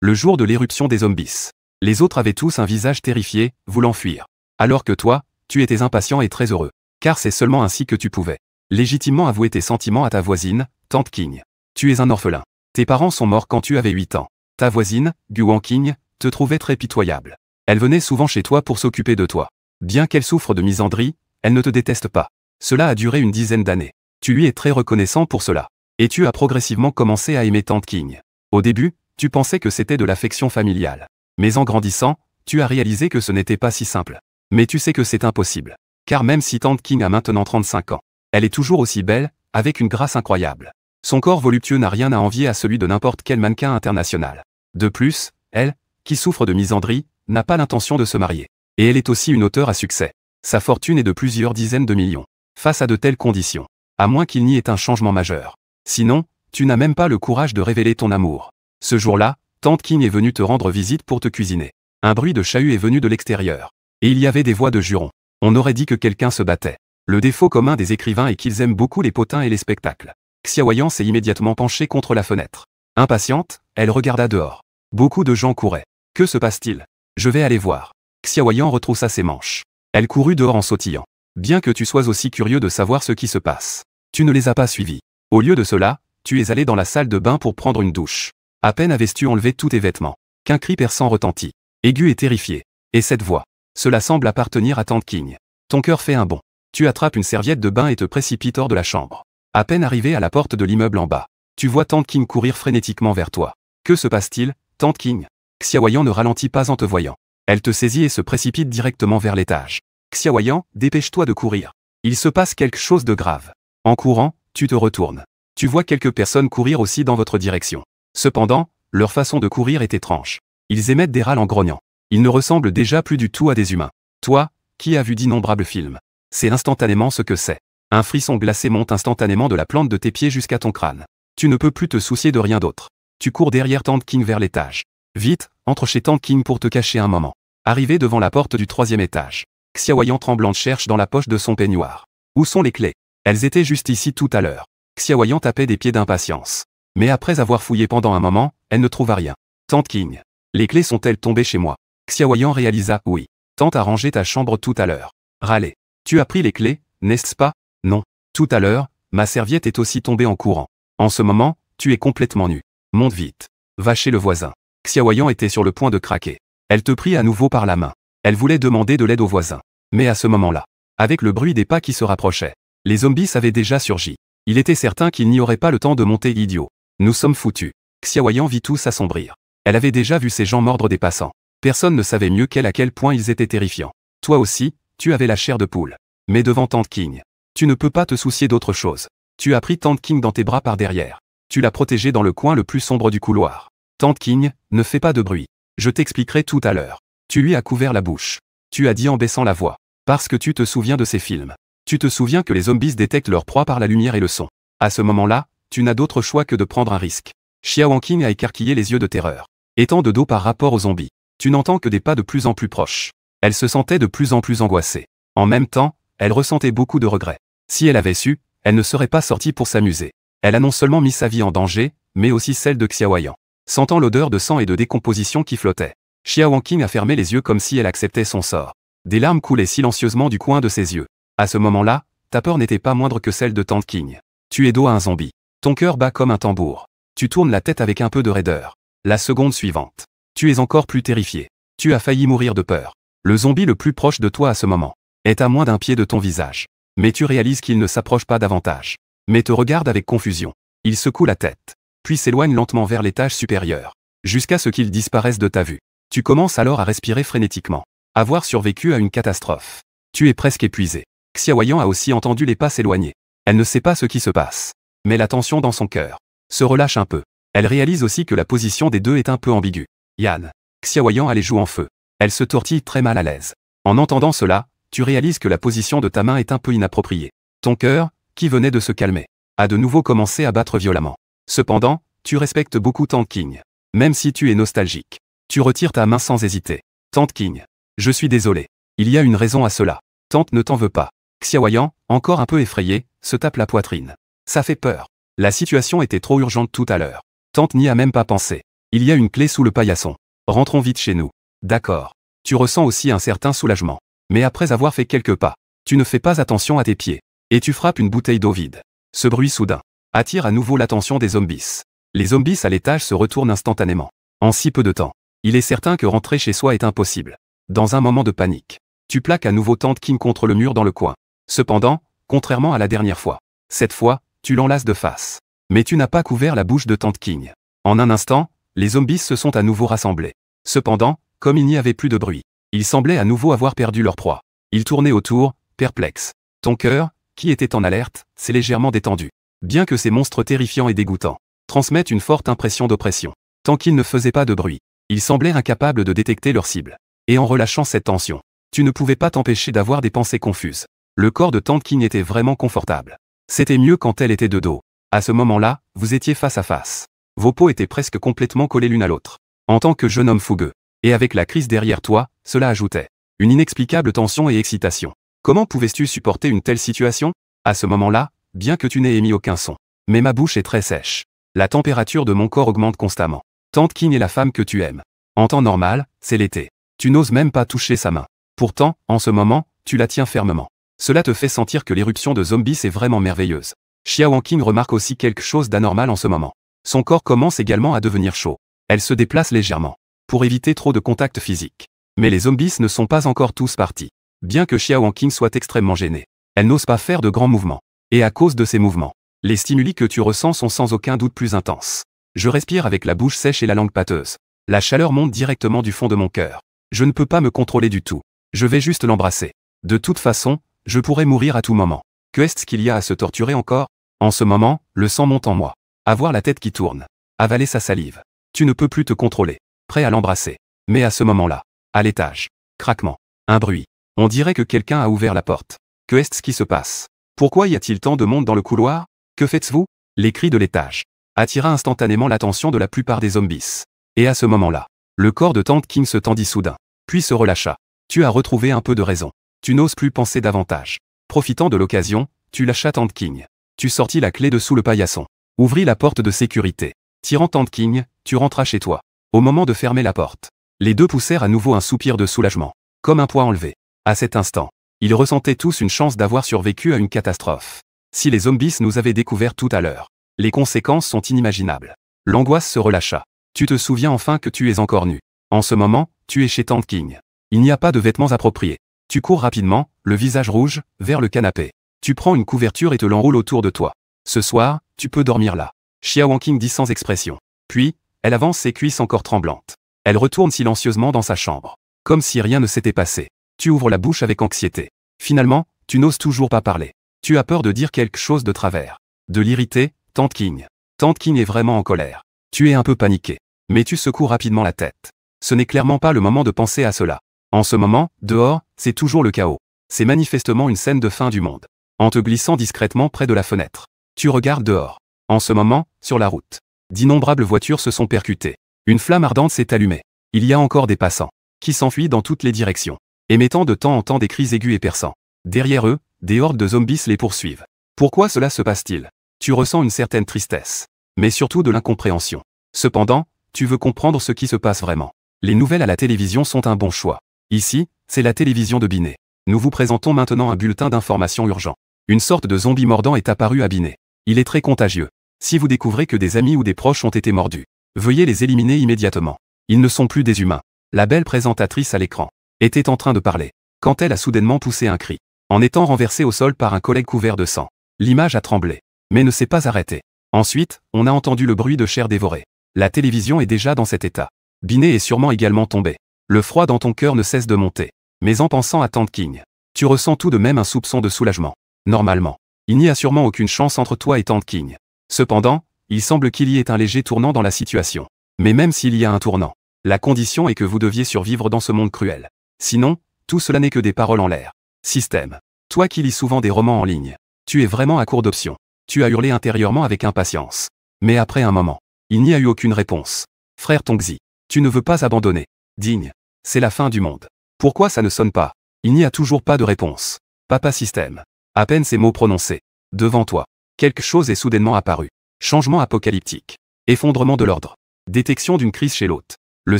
Le jour de l'éruption des zombies. Les autres avaient tous un visage terrifié, voulant fuir. Alors que toi, tu étais impatient et très heureux. Car c'est seulement ainsi que tu pouvais légitimement avouer tes sentiments à ta voisine, Tante King. Tu es un orphelin. Tes parents sont morts quand tu avais 8 ans. Ta voisine, Guan King, te trouvait très pitoyable. Elle venait souvent chez toi pour s'occuper de toi. Bien qu'elle souffre de misandrie, elle ne te déteste pas. Cela a duré une dizaine d'années. Tu lui es très reconnaissant pour cela. Et tu as progressivement commencé à aimer Tante King. Au début, tu pensais que c'était de l'affection familiale. Mais en grandissant, tu as réalisé que ce n'était pas si simple. Mais tu sais que c'est impossible. Car même si Tante King a maintenant 35 ans, elle est toujours aussi belle, avec une grâce incroyable. Son corps voluptueux n'a rien à envier à celui de n'importe quel mannequin international. De plus, elle, qui souffre de misandrie, n'a pas l'intention de se marier. Et elle est aussi une auteure à succès. Sa fortune est de plusieurs dizaines de millions. Face à de telles conditions, à moins qu'il n'y ait un changement majeur. Sinon, tu n'as même pas le courage de révéler ton amour. Ce jour-là, Tante King est venue te rendre visite pour te cuisiner. Un bruit de chahut est venu de l'extérieur. Et il y avait des voix de jurons. On aurait dit que quelqu'un se battait. Le défaut commun des écrivains est qu'ils aiment beaucoup les potins et les spectacles. Xiaoyan s'est immédiatement penchée contre la fenêtre. Impatiente, elle regarda dehors. Beaucoup de gens couraient. Que se passe-t-il? Je vais aller voir. Xiaoyan retroussa ses manches. Elle courut dehors en sautillant. Bien que tu sois aussi curieux de savoir ce qui se passe, tu ne les as pas suivis. Au lieu de cela, tu es allé dans la salle de bain pour prendre une douche. À peine avais-tu enlevé tous tes vêtements, qu'un cri perçant retentit, aigu et terrifié. Et cette voix, cela semble appartenir à Tante King. Ton cœur fait un bond. Tu attrapes une serviette de bain et te précipites hors de la chambre. À peine arrivé à la porte de l'immeuble en bas, tu vois Tante King courir frénétiquement vers toi. Que se passe-t-il, Tante King? Xiaoyan ne ralentit pas en te voyant. Elle te saisit et se précipite directement vers l'étage. Xiaoyan, dépêche-toi de courir. Il se passe quelque chose de grave. En courant, tu te retournes. Tu vois quelques personnes courir aussi dans votre direction. Cependant, leur façon de courir est étrange. Ils émettent des râles en grognant. Ils ne ressemblent déjà plus du tout à des humains. Toi, qui as vu d'innombrables films, c'est instantanément ce que c'est. Un frisson glacé monte instantanément de la plante de tes pieds jusqu'à ton crâne. Tu ne peux plus te soucier de rien d'autre. Tu cours derrière Tante King vers l'étage. Vite, entre chez Tante King pour te cacher un moment. Arrivé devant la porte du 3e étage, Xiaoyan tremblante cherche dans la poche de son peignoir. Où sont les clés? Elles étaient juste ici tout à l'heure. Xiaoyan tapait des pieds d'impatience. Mais après avoir fouillé pendant un moment, elle ne trouva rien. Tante King. Les clés sont-elles tombées chez moi? Xiaoyan réalisa, oui. Tante a rangé ta chambre tout à l'heure. Râlez. Tu as pris les clés, n'est-ce pas? Non. Tout à l'heure, ma serviette est aussi tombée en courant. En ce moment, tu es complètement nu. Monte vite. Va chez le voisin. Xiaoyan était sur le point de craquer. Elle te prit à nouveau par la main. Elle voulait demander de l'aide au voisin. Mais à ce moment-là, avec le bruit des pas qui se rapprochaient, les zombies avaient déjà surgi. Il était certain qu'il n'y aurait pas le temps de monter idiot. Nous sommes foutus. Xiaoyan vit tout s'assombrir. Elle avait déjà vu ces gens mordre des passants. Personne ne savait mieux qu'elle à quel point ils étaient terrifiants. Toi aussi, tu avais la chair de poule. Mais devant Tante King, tu ne peux pas te soucier d'autre chose. Tu as pris Tante King dans tes bras par derrière. Tu l'as protégée dans le coin le plus sombre du couloir. Tante King, ne fais pas de bruit. Je t'expliquerai tout à l'heure. Tu lui as couvert la bouche. Tu as dit en baissant la voix. Parce que tu te souviens de ces films. Tu te souviens que les zombies détectent leur proie par la lumière et le son. À ce moment-là, tu n'as d'autre choix que de prendre un risque. Xiao King a écarquillé les yeux de terreur. Étant de dos par rapport aux zombies, tu n'entends que des pas de plus en plus proches. Elle se sentait de plus en plus angoissée. En même temps, elle ressentait beaucoup de regrets. Si elle avait su, elle ne serait pas sortie pour s'amuser. Elle a non seulement mis sa vie en danger, mais aussi celle de Xiaoyan. Sentant l'odeur de sang et de décomposition qui flottait, Xiao King a fermé les yeux comme si elle acceptait son sort. Des larmes coulaient silencieusement du coin de ses yeux. À ce moment-là, ta peur n'était pas moindre que celle de Tante King. Tu es dos à un zombie. Ton cœur bat comme un tambour. Tu tournes la tête avec un peu de raideur. La seconde suivante, tu es encore plus terrifié. Tu as failli mourir de peur. Le zombie le plus proche de toi à ce moment est à moins d'un pied de ton visage. Mais tu réalises qu'il ne s'approche pas davantage. Mais te regarde avec confusion. Il secoue la tête, puis s'éloigne lentement vers l'étage supérieur, jusqu'à ce qu'il disparaisse de ta vue. Tu commences alors à respirer frénétiquement. Avoir survécu à une catastrophe. Tu es presque épuisé. Xiaoyan a aussi entendu les pas s'éloigner. Elle ne sait pas ce qui se passe. Mais la tension dans son cœur se relâche un peu. Elle réalise aussi que la position des deux est un peu ambiguë. Yann. Xiaoyan a les joues en feu. Elle se tortille très mal à l'aise. En entendant cela, tu réalises que la position de ta main est un peu inappropriée. Ton cœur, qui venait de se calmer, a de nouveau commencé à battre violemment. Cependant, tu respectes beaucoup Tante King. Même si tu es nostalgique. Tu retires ta main sans hésiter. Tante King. Je suis désolé. Il y a une raison à cela. Tante ne t'en veut pas. Xiaoyan, encore un peu effrayé, se tape la poitrine. Ça fait peur. La situation était trop urgente tout à l'heure. Tante n'y a même pas pensé. Il y a une clé sous le paillasson. Rentrons vite chez nous. D'accord. Tu ressens aussi un certain soulagement. Mais après avoir fait quelques pas, tu ne fais pas attention à tes pieds. Et tu frappes une bouteille d'eau vide. Ce bruit soudain attire à nouveau l'attention des zombies. Les zombies à l'étage se retournent instantanément. En si peu de temps, il est certain que rentrer chez soi est impossible. Dans un moment de panique, tu plaques à nouveau Tante King contre le mur dans le coin. Cependant, contrairement à la dernière fois, cette fois, tu l'enlaces de face. Mais tu n'as pas couvert la bouche de Tante King. En un instant, les zombies se sont à nouveau rassemblés. Cependant, comme il n'y avait plus de bruit, ils semblaient à nouveau avoir perdu leur proie. Ils tournaient autour, perplexes. Ton cœur, qui était en alerte, s'est légèrement détendu. Bien que ces monstres terrifiants et dégoûtants transmettent une forte impression d'oppression, tant qu'ils ne faisaient pas de bruit, ils semblaient incapables de détecter leur cible. Et en relâchant cette tension, tu ne pouvais pas t'empêcher d'avoir des pensées confuses. Le corps de Tante King était vraiment confortable. C'était mieux quand elle était de dos. À ce moment-là, vous étiez face à face. Vos peaux étaient presque complètement collées l'une à l'autre. En tant que jeune homme fougueux, et avec la crise derrière toi, cela ajoutait une inexplicable tension et excitation. Comment pouvais-tu supporter une telle situation? À ce moment-là, bien que tu n'aies émis aucun son, mais ma bouche est très sèche. La température de mon corps augmente constamment. Tante King est la femme que tu aimes. En temps normal, c'est l'été. Tu n'oses même pas toucher sa main. Pourtant, en ce moment, tu la tiens fermement. Cela te fait sentir que l'éruption de zombies est vraiment merveilleuse. Xiao King remarque aussi quelque chose d'anormal en ce moment. Son corps commence également à devenir chaud. Elle se déplace légèrement, pour éviter trop de contact physique. Mais les zombies ne sont pas encore tous partis. Bien que Xiao King soit extrêmement gênée, elle n'ose pas faire de grands mouvements. Et à cause de ces mouvements, les stimuli que tu ressens sont sans aucun doute plus intenses. Je respire avec la bouche sèche et la langue pâteuse. La chaleur monte directement du fond de mon cœur. Je ne peux pas me contrôler du tout. Je vais juste l'embrasser. De toute façon, je pourrais mourir à tout moment. Que est-ce qu'il y a à se torturer encore? En ce moment, le sang monte en moi. Avoir la tête qui tourne. Avaler sa salive. Tu ne peux plus te contrôler. Prêt à l'embrasser. Mais à ce moment-là, à l'étage. Craquement. Un bruit. On dirait que quelqu'un a ouvert la porte. Que est-ce qui se passe? Pourquoi y a-t-il tant de monde dans le couloir? Que faites-vous? Les cris de l'étage attira instantanément l'attention de la plupart des zombies. Et à ce moment-là, le corps de Tante King se tendit soudain, puis se relâcha. Tu as retrouvé un peu de raison. Tu n'oses plus penser davantage. Profitant de l'occasion, tu lâchas Tante King. Tu sortis la clé de sous le paillasson. Ouvris la porte de sécurité. Tirant Tante King, tu rentras chez toi. Au moment de fermer la porte, les deux poussèrent à nouveau un soupir de soulagement, comme un poids enlevé. À cet instant, ils ressentaient tous une chance d'avoir survécu à une catastrophe. Si les zombies nous avaient découvert tout à l'heure, les conséquences sont inimaginables. L'angoisse se relâcha. Tu te souviens enfin que tu es encore nu. En ce moment, tu es chez Tante King. Il n'y a pas de vêtements appropriés. Tu cours rapidement, le visage rouge, vers le canapé. Tu prends une couverture et te l'enroules autour de toi. Ce soir, tu peux dormir là. Xiao King dit sans expression. Puis, elle avance ses cuisses encore tremblantes. Elle retourne silencieusement dans sa chambre. Comme si rien ne s'était passé. Tu ouvres la bouche avec anxiété. Finalement, tu n'oses toujours pas parler. Tu as peur de dire quelque chose de travers. De l'irriter, Tante King. Tante King est vraiment en colère. Tu es un peu paniqué. Mais tu secoues rapidement la tête. Ce n'est clairement pas le moment de penser à cela. En ce moment, dehors, c'est toujours le chaos. C'est manifestement une scène de fin du monde. En te glissant discrètement près de la fenêtre, tu regardes dehors. En ce moment, sur la route, d'innombrables voitures se sont percutées. Une flamme ardente s'est allumée. Il y a encore des passants, qui s'enfuient dans toutes les directions, émettant de temps en temps des cris aigus et perçants. Derrière eux, des hordes de zombies les poursuivent. Pourquoi cela se passe-t-il? Tu ressens une certaine tristesse, mais surtout de l'incompréhension. Cependant, tu veux comprendre ce qui se passe vraiment. Les nouvelles à la télévision sont un bon choix. Ici, c'est la télévision de Binet. Nous vous présentons maintenant un bulletin d'information urgent. Une sorte de zombie mordant est apparu à Binet. Il est très contagieux. Si vous découvrez que des amis ou des proches ont été mordus, veuillez les éliminer immédiatement. Ils ne sont plus des humains. La belle présentatrice à l'écran était en train de parler, quand elle a soudainement poussé un cri, en étant renversée au sol par un collègue couvert de sang. L'image a tremblé, mais ne s'est pas arrêtée. Ensuite, on a entendu le bruit de chair dévorée. La télévision est déjà dans cet état. Binet est sûrement également tombé. Le froid dans ton cœur ne cesse de monter. Mais en pensant à Tante King, tu ressens tout de même un soupçon de soulagement. Normalement, il n'y a sûrement aucune chance entre toi et Tante King. Cependant, il semble qu'il y ait un léger tournant dans la situation. Mais même s'il y a un tournant, la condition est que vous deviez survivre dans ce monde cruel. Sinon, tout cela n'est que des paroles en l'air. Système. Toi qui lis souvent des romans en ligne, tu es vraiment à court d'options. Tu as hurlé intérieurement avec impatience. Mais après un moment, il n'y a eu aucune réponse. Frère Tongzi, tu ne veux pas abandonner. Digne. C'est la fin du monde. Pourquoi ça ne sonne pas? Il n'y a toujours pas de réponse. Papa Système. À peine ces mots prononcés. Devant toi, quelque chose est soudainement apparu. Changement apocalyptique. Effondrement de l'ordre. Détection d'une crise chez l'hôte. Le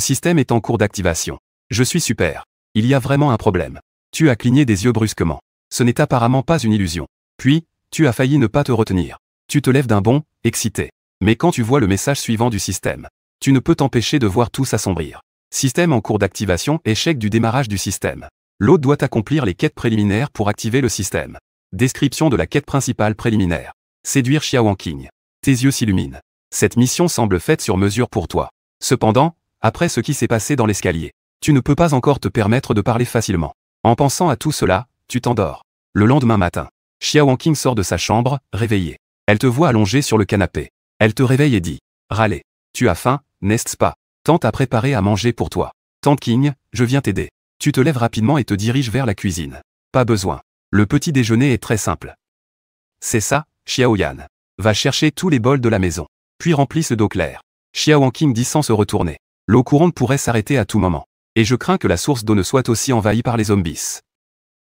système est en cours d'activation. Je suis super. Il y a vraiment un problème. Tu as cligné des yeux brusquement. Ce n'est apparemment pas une illusion. Puis, tu as failli ne pas te retenir. Tu te lèves d'un bond, excité. Mais quand tu vois le message suivant du système, tu ne peux t'empêcher de voir tout s'assombrir. Système en cours d'activation, échec du démarrage du système. L'hôte doit accomplir les quêtes préliminaires pour activer le système. Description de la quête principale préliminaire. Séduire Xiao Qing. Tes yeux s'illuminent. Cette mission semble faite sur mesure pour toi. Cependant, après ce qui s'est passé dans l'escalier, tu ne peux pas encore te permettre de parler facilement. En pensant à tout cela, tu t'endors. Le lendemain matin, Xiao Qing sort de sa chambre, réveillée. Elle te voit allongée sur le canapé. Elle te réveille et dit « Râlez. Tu as faim, n'est-ce pas? Tante a préparé à manger pour toi. Tante Qing, je viens t'aider. » Tu te lèves rapidement et te diriges vers la cuisine. Pas besoin. Le petit déjeuner est très simple. C'est ça, Xiao Yan. Va chercher tous les bols de la maison. Puis remplisse d'eau claire. Xiao Qing dit sans se retourner. L'eau courante pourrait s'arrêter à tout moment. Et je crains que la source d'eau ne soit aussi envahie par les zombies.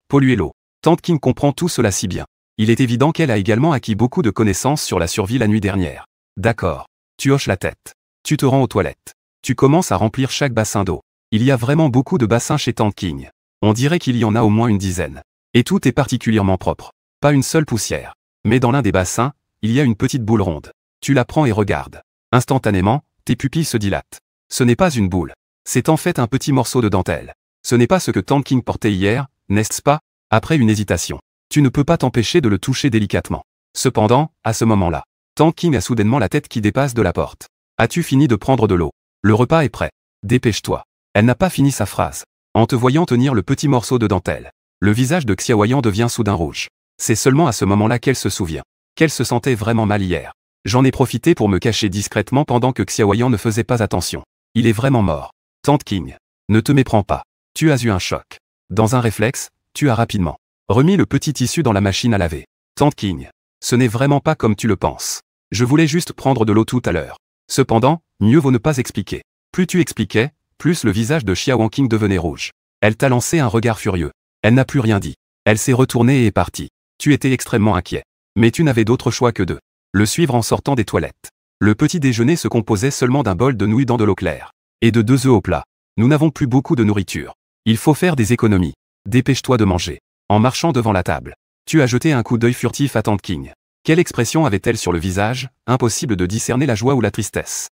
Polluer l'eau. Tante Qing comprend tout cela si bien. Il est évident qu'elle a également acquis beaucoup de connaissances sur la survie la nuit dernière. D'accord. Tu hoches la tête. Tu te rends aux toilettes. Tu commences à remplir chaque bassin d'eau. Il y a vraiment beaucoup de bassins chez Tante Qing. On dirait qu'il y en a au moins une dizaine. Et tout est particulièrement propre. Pas une seule poussière. Mais dans l'un des bassins, il y a une petite boule ronde. Tu la prends et regardes. Instantanément, tes pupilles se dilatent. Ce n'est pas une boule. C'est en fait un petit morceau de dentelle. Ce n'est pas ce que Tante Qing portait hier, n'est-ce pas? Après une hésitation, tu ne peux pas t'empêcher de le toucher délicatement. Cependant, à ce moment-là, Tante Qing a soudainement la tête qui dépasse de la porte. As-tu fini de prendre de l'eau? Le repas est prêt. Dépêche-toi. Elle n'a pas fini sa phrase. En te voyant tenir le petit morceau de dentelle, le visage de Xiaoyan devient soudain rouge. C'est seulement à ce moment-là qu'elle se souvient qu'elle se sentait vraiment mal hier. J'en ai profité pour me cacher discrètement pendant que Xiaoyan ne faisait pas attention. Il est vraiment mort. Tante Qing, ne te méprends pas. Tu as eu un choc. Dans un réflexe, tu as rapidement remis le petit tissu dans la machine à laver. Tante Qing, ce n'est vraiment pas comme tu le penses. Je voulais juste prendre de l'eau tout à l'heure. Cependant, mieux vaut ne pas expliquer. Plus tu expliquais, plus le visage de Xiao Qing devenait rouge. Elle t'a lancé un regard furieux. Elle n'a plus rien dit. Elle s'est retournée et est partie. Tu étais extrêmement inquiet. Mais tu n'avais d'autre choix que de le suivre en sortant des toilettes. Le petit déjeuner se composait seulement d'un bol de nouilles dans de l'eau claire. Et de 2 œufs au plat. Nous n'avons plus beaucoup de nourriture. Il faut faire des économies. Dépêche-toi de manger. En marchant devant la table, tu as jeté un coup d'œil furtif à Tante Qing. Quelle expression avait-elle sur le visage? Impossible de discerner la joie ou la tristesse.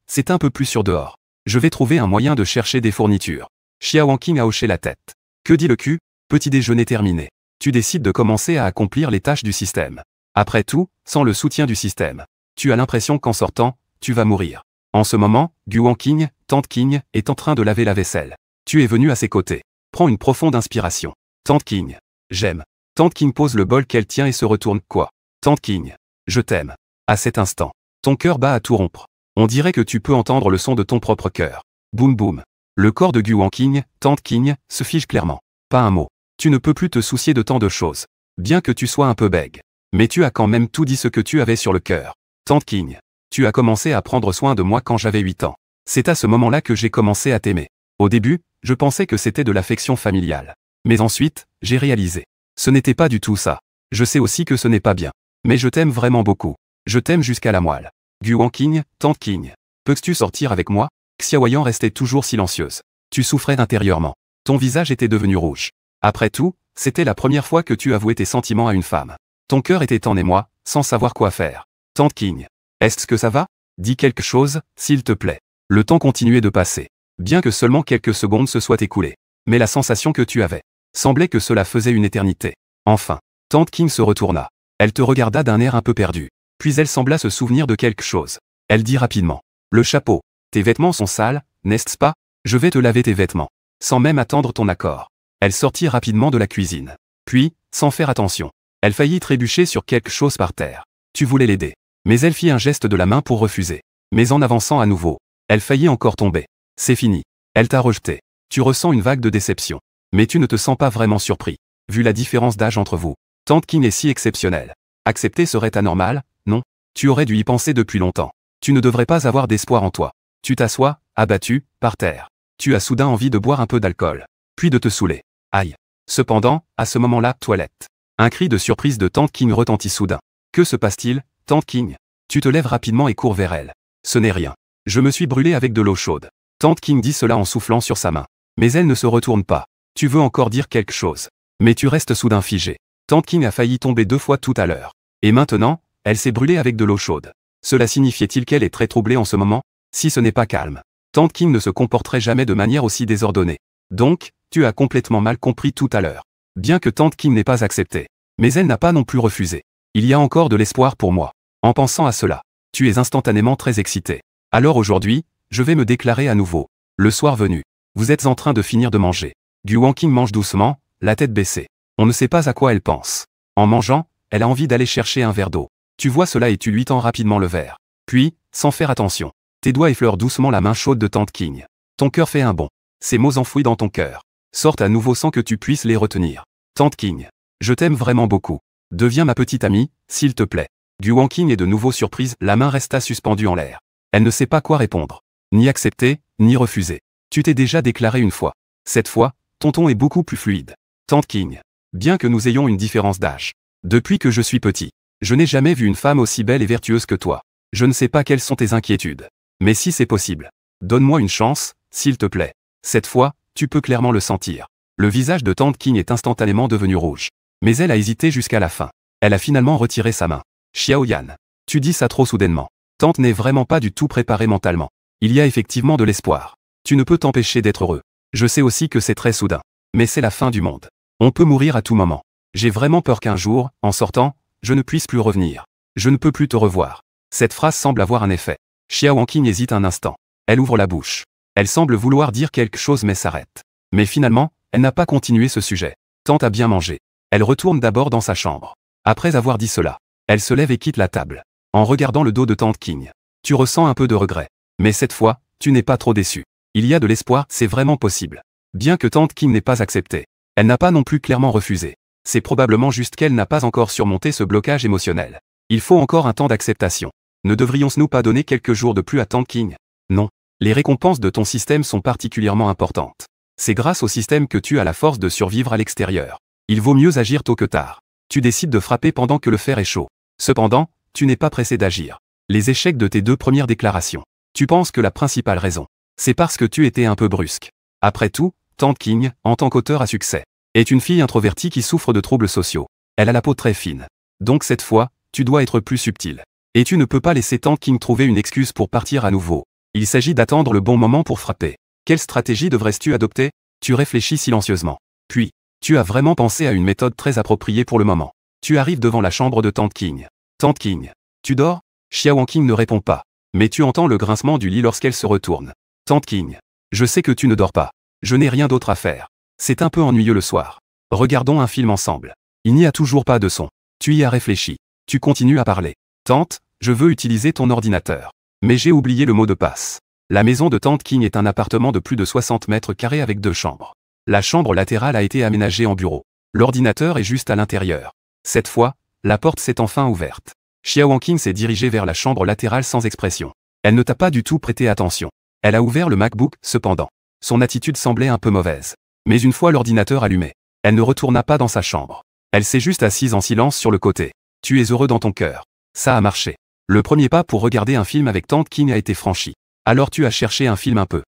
C'est un peu plus sûr dehors. Je vais trouver un moyen de chercher des fournitures. Xiao Qing a hoché la tête. Que dit le cul? Petit déjeuner terminé. Tu décides de commencer à accomplir les tâches du système. Après tout, sans le soutien du système, tu as l'impression qu'en sortant, tu vas mourir. En ce moment, Guan Qing, Tante Qing, est en train de laver la vaisselle. Tu es venu à ses côtés. Prends une profonde inspiration. Tante Qing, j'aime. Tante Qing pose le bol qu'elle tient et se retourne. Quoi? Tante Qing, je t'aime. À cet instant, ton cœur bat à tout rompre. On dirait que tu peux entendre le son de ton propre cœur. Boum boum. Le corps de Guan Qing, Tante Qing, se fige clairement. Pas un mot. Tu ne peux plus te soucier de tant de choses. Bien que tu sois un peu bègue. Mais tu as quand même tout dit ce que tu avais sur le cœur. Tante Qing, tu as commencé à prendre soin de moi quand j'avais 8 ans. C'est à ce moment-là que j'ai commencé à t'aimer. Au début, je pensais que c'était de l'affection familiale. Mais ensuite, j'ai réalisé. Ce n'était pas du tout ça. Je sais aussi que ce n'est pas bien. Mais je t'aime vraiment beaucoup. Je t'aime jusqu'à la moelle. Guan Qing, Tante Qing, peux-tu sortir avec moi? Xiaoyan restait toujours silencieuse. Tu souffrais intérieurement. Ton visage était devenu rouge. Après tout, c'était la première fois que tu avouais tes sentiments à une femme. Ton cœur était en émoi, sans savoir quoi faire. Tante Qing, est-ce que ça va? Dis quelque chose, s'il te plaît. Le temps continuait de passer. Bien que seulement quelques secondes se soient écoulées. Mais la sensation que tu avais semblait que cela faisait une éternité. Enfin, Tante Qing se retourna. Elle te regarda d'un air un peu perdu. Puis elle sembla se souvenir de quelque chose. Elle dit rapidement. Le chapeau. Tes vêtements sont sales, n'est-ce pas? Je vais te laver tes vêtements. Sans même attendre ton accord. Elle sortit rapidement de la cuisine. Puis, sans faire attention, elle faillit trébucher sur quelque chose par terre. Tu voulais l'aider. Mais elle fit un geste de la main pour refuser. Mais en avançant à nouveau, elle faillit encore tomber. C'est fini. Elle t'a rejeté. Tu ressens une vague de déception. Mais tu ne te sens pas vraiment surpris. Vu la différence d'âge entre vous. Tante Qing est si exceptionnelle. Accepter serait anormal, non? Tu aurais dû y penser depuis longtemps. Tu ne devrais pas avoir d'espoir en toi. Tu t'assois, abattu, par terre. Tu as soudain envie de boire un peu d'alcool. Puis de te saouler. Aïe. Cependant, à ce moment-là, toilette. Un cri de surprise de Tante Qing retentit soudain. Que se passe-t-il, Tante Qing? Tu te lèves rapidement et cours vers elle. Ce n'est rien. Je me suis brûlé avec de l'eau chaude. Tante King dit cela en soufflant sur sa main. Mais elle ne se retourne pas. Tu veux encore dire quelque chose. Mais tu restes soudain figé. Tante King a failli tomber 2 fois tout à l'heure. Et maintenant, elle s'est brûlée avec de l'eau chaude. Cela signifiait-il qu'elle est très troublée en ce moment? Si ce n'est pas calme. Tante King ne se comporterait jamais de manière aussi désordonnée. Donc, tu as complètement mal compris tout à l'heure. Bien que Tante King n'ait pas accepté. Mais elle n'a pas non plus refusé. Il y a encore de l'espoir pour moi. En pensant à cela, tu es instantanément très excité. Alors aujourd'hui, je vais me déclarer à nouveau. Le soir venu, vous êtes en train de finir de manger. Gu Wanqing mange doucement, la tête baissée. On ne sait pas à quoi elle pense. En mangeant, elle a envie d'aller chercher un verre d'eau. Tu vois cela et tu lui tends rapidement le verre. Puis, sans faire attention, tes doigts effleurent doucement la main chaude de Tante King. Ton cœur fait un bond. Ces mots enfouis dans ton cœur sortent à nouveau sans que tu puisses les retenir. Tante King, je t'aime vraiment beaucoup. Deviens ma petite amie, s'il te plaît. Gu Wanqing est de nouveau surprise, la main resta suspendue en l'air. Elle ne sait pas quoi répondre. Ni accepter, ni refuser. Tu t'es déjà déclaré une fois. Cette fois, ton ton est beaucoup plus fluide. Tante King, bien que nous ayons une différence d'âge. Depuis que je suis petit, je n'ai jamais vu une femme aussi belle et vertueuse que toi. Je ne sais pas quelles sont tes inquiétudes. Mais si c'est possible, donne-moi une chance, s'il te plaît. Cette fois, tu peux clairement le sentir. Le visage de Tante King est instantanément devenu rouge. Mais elle a hésité jusqu'à la fin. Elle a finalement retiré sa main. Xiao Yan, tu dis ça trop soudainement. Tante n'est vraiment pas du tout préparée mentalement. Il y a effectivement de l'espoir. Tu ne peux t'empêcher d'être heureux. Je sais aussi que c'est très soudain. Mais c'est la fin du monde. On peut mourir à tout moment. J'ai vraiment peur qu'un jour, en sortant, je ne puisse plus revenir. Je ne peux plus te revoir. Cette phrase semble avoir un effet. Xiao Wanqing hésite un instant. Elle ouvre la bouche. Elle semble vouloir dire quelque chose mais s'arrête. Mais finalement, elle n'a pas continué ce sujet. Tante a bien mangé. Elle retourne d'abord dans sa chambre. Après avoir dit cela, elle se lève et quitte la table. En regardant le dos de Tante King, tu ressens un peu de regret. Mais cette fois, tu n'es pas trop déçu. Il y a de l'espoir, c'est vraiment possible. Bien que Tante King n'ait pas accepté, elle n'a pas non plus clairement refusé. C'est probablement juste qu'elle n'a pas encore surmonté ce blocage émotionnel. Il faut encore un temps d'acceptation. Ne devrions-nous pas donner quelques jours de plus à Tante King? Non. Les récompenses de ton système sont particulièrement importantes. C'est grâce au système que tu as la force de survivre à l'extérieur. Il vaut mieux agir tôt que tard. Tu décides de frapper pendant que le fer est chaud. Cependant, tu n'es pas pressé d'agir. Les échecs de tes 2 premières déclarations. Tu penses que la principale raison, c'est parce que tu étais un peu brusque. Après tout, Tante King, en tant qu'auteur à succès, est une fille introvertie qui souffre de troubles sociaux. Elle a la peau très fine. Donc cette fois, tu dois être plus subtil. Et tu ne peux pas laisser Tante King trouver une excuse pour partir à nouveau. Il s'agit d'attendre le bon moment pour frapper. Quelle stratégie devrais-tu adopter? Tu réfléchis silencieusement. Puis, tu as vraiment pensé à une méthode très appropriée pour le moment. Tu arrives devant la chambre de Tante King. Tante King, tu dors? Xiao Wanqing ne répond pas. Mais tu entends le grincement du lit lorsqu'elle se retourne. Tante King, je sais que tu ne dors pas. Je n'ai rien d'autre à faire. C'est un peu ennuyeux le soir. Regardons un film ensemble. Il n'y a toujours pas de son. Tu y as réfléchi. Tu continues à parler. Tante, je veux utiliser ton ordinateur. Mais j'ai oublié le mot de passe. La maison de Tante King est un appartement de plus de 60 mètres carrés avec 2 chambres. La chambre latérale a été aménagée en bureau. L'ordinateur est juste à l'intérieur. Cette fois, la porte s'est enfin ouverte. Xiao Wanqing s'est dirigée vers la chambre latérale sans expression. Elle ne t'a pas du tout prêté attention. Elle a ouvert le MacBook, cependant. Son attitude semblait un peu mauvaise. Mais une fois l'ordinateur allumé, elle ne retourna pas dans sa chambre. Elle s'est juste assise en silence sur le côté. Tu es heureux dans ton cœur. Ça a marché. Le premier pas pour regarder un film avec Tante King a été franchi. Alors tu as cherché un film un peu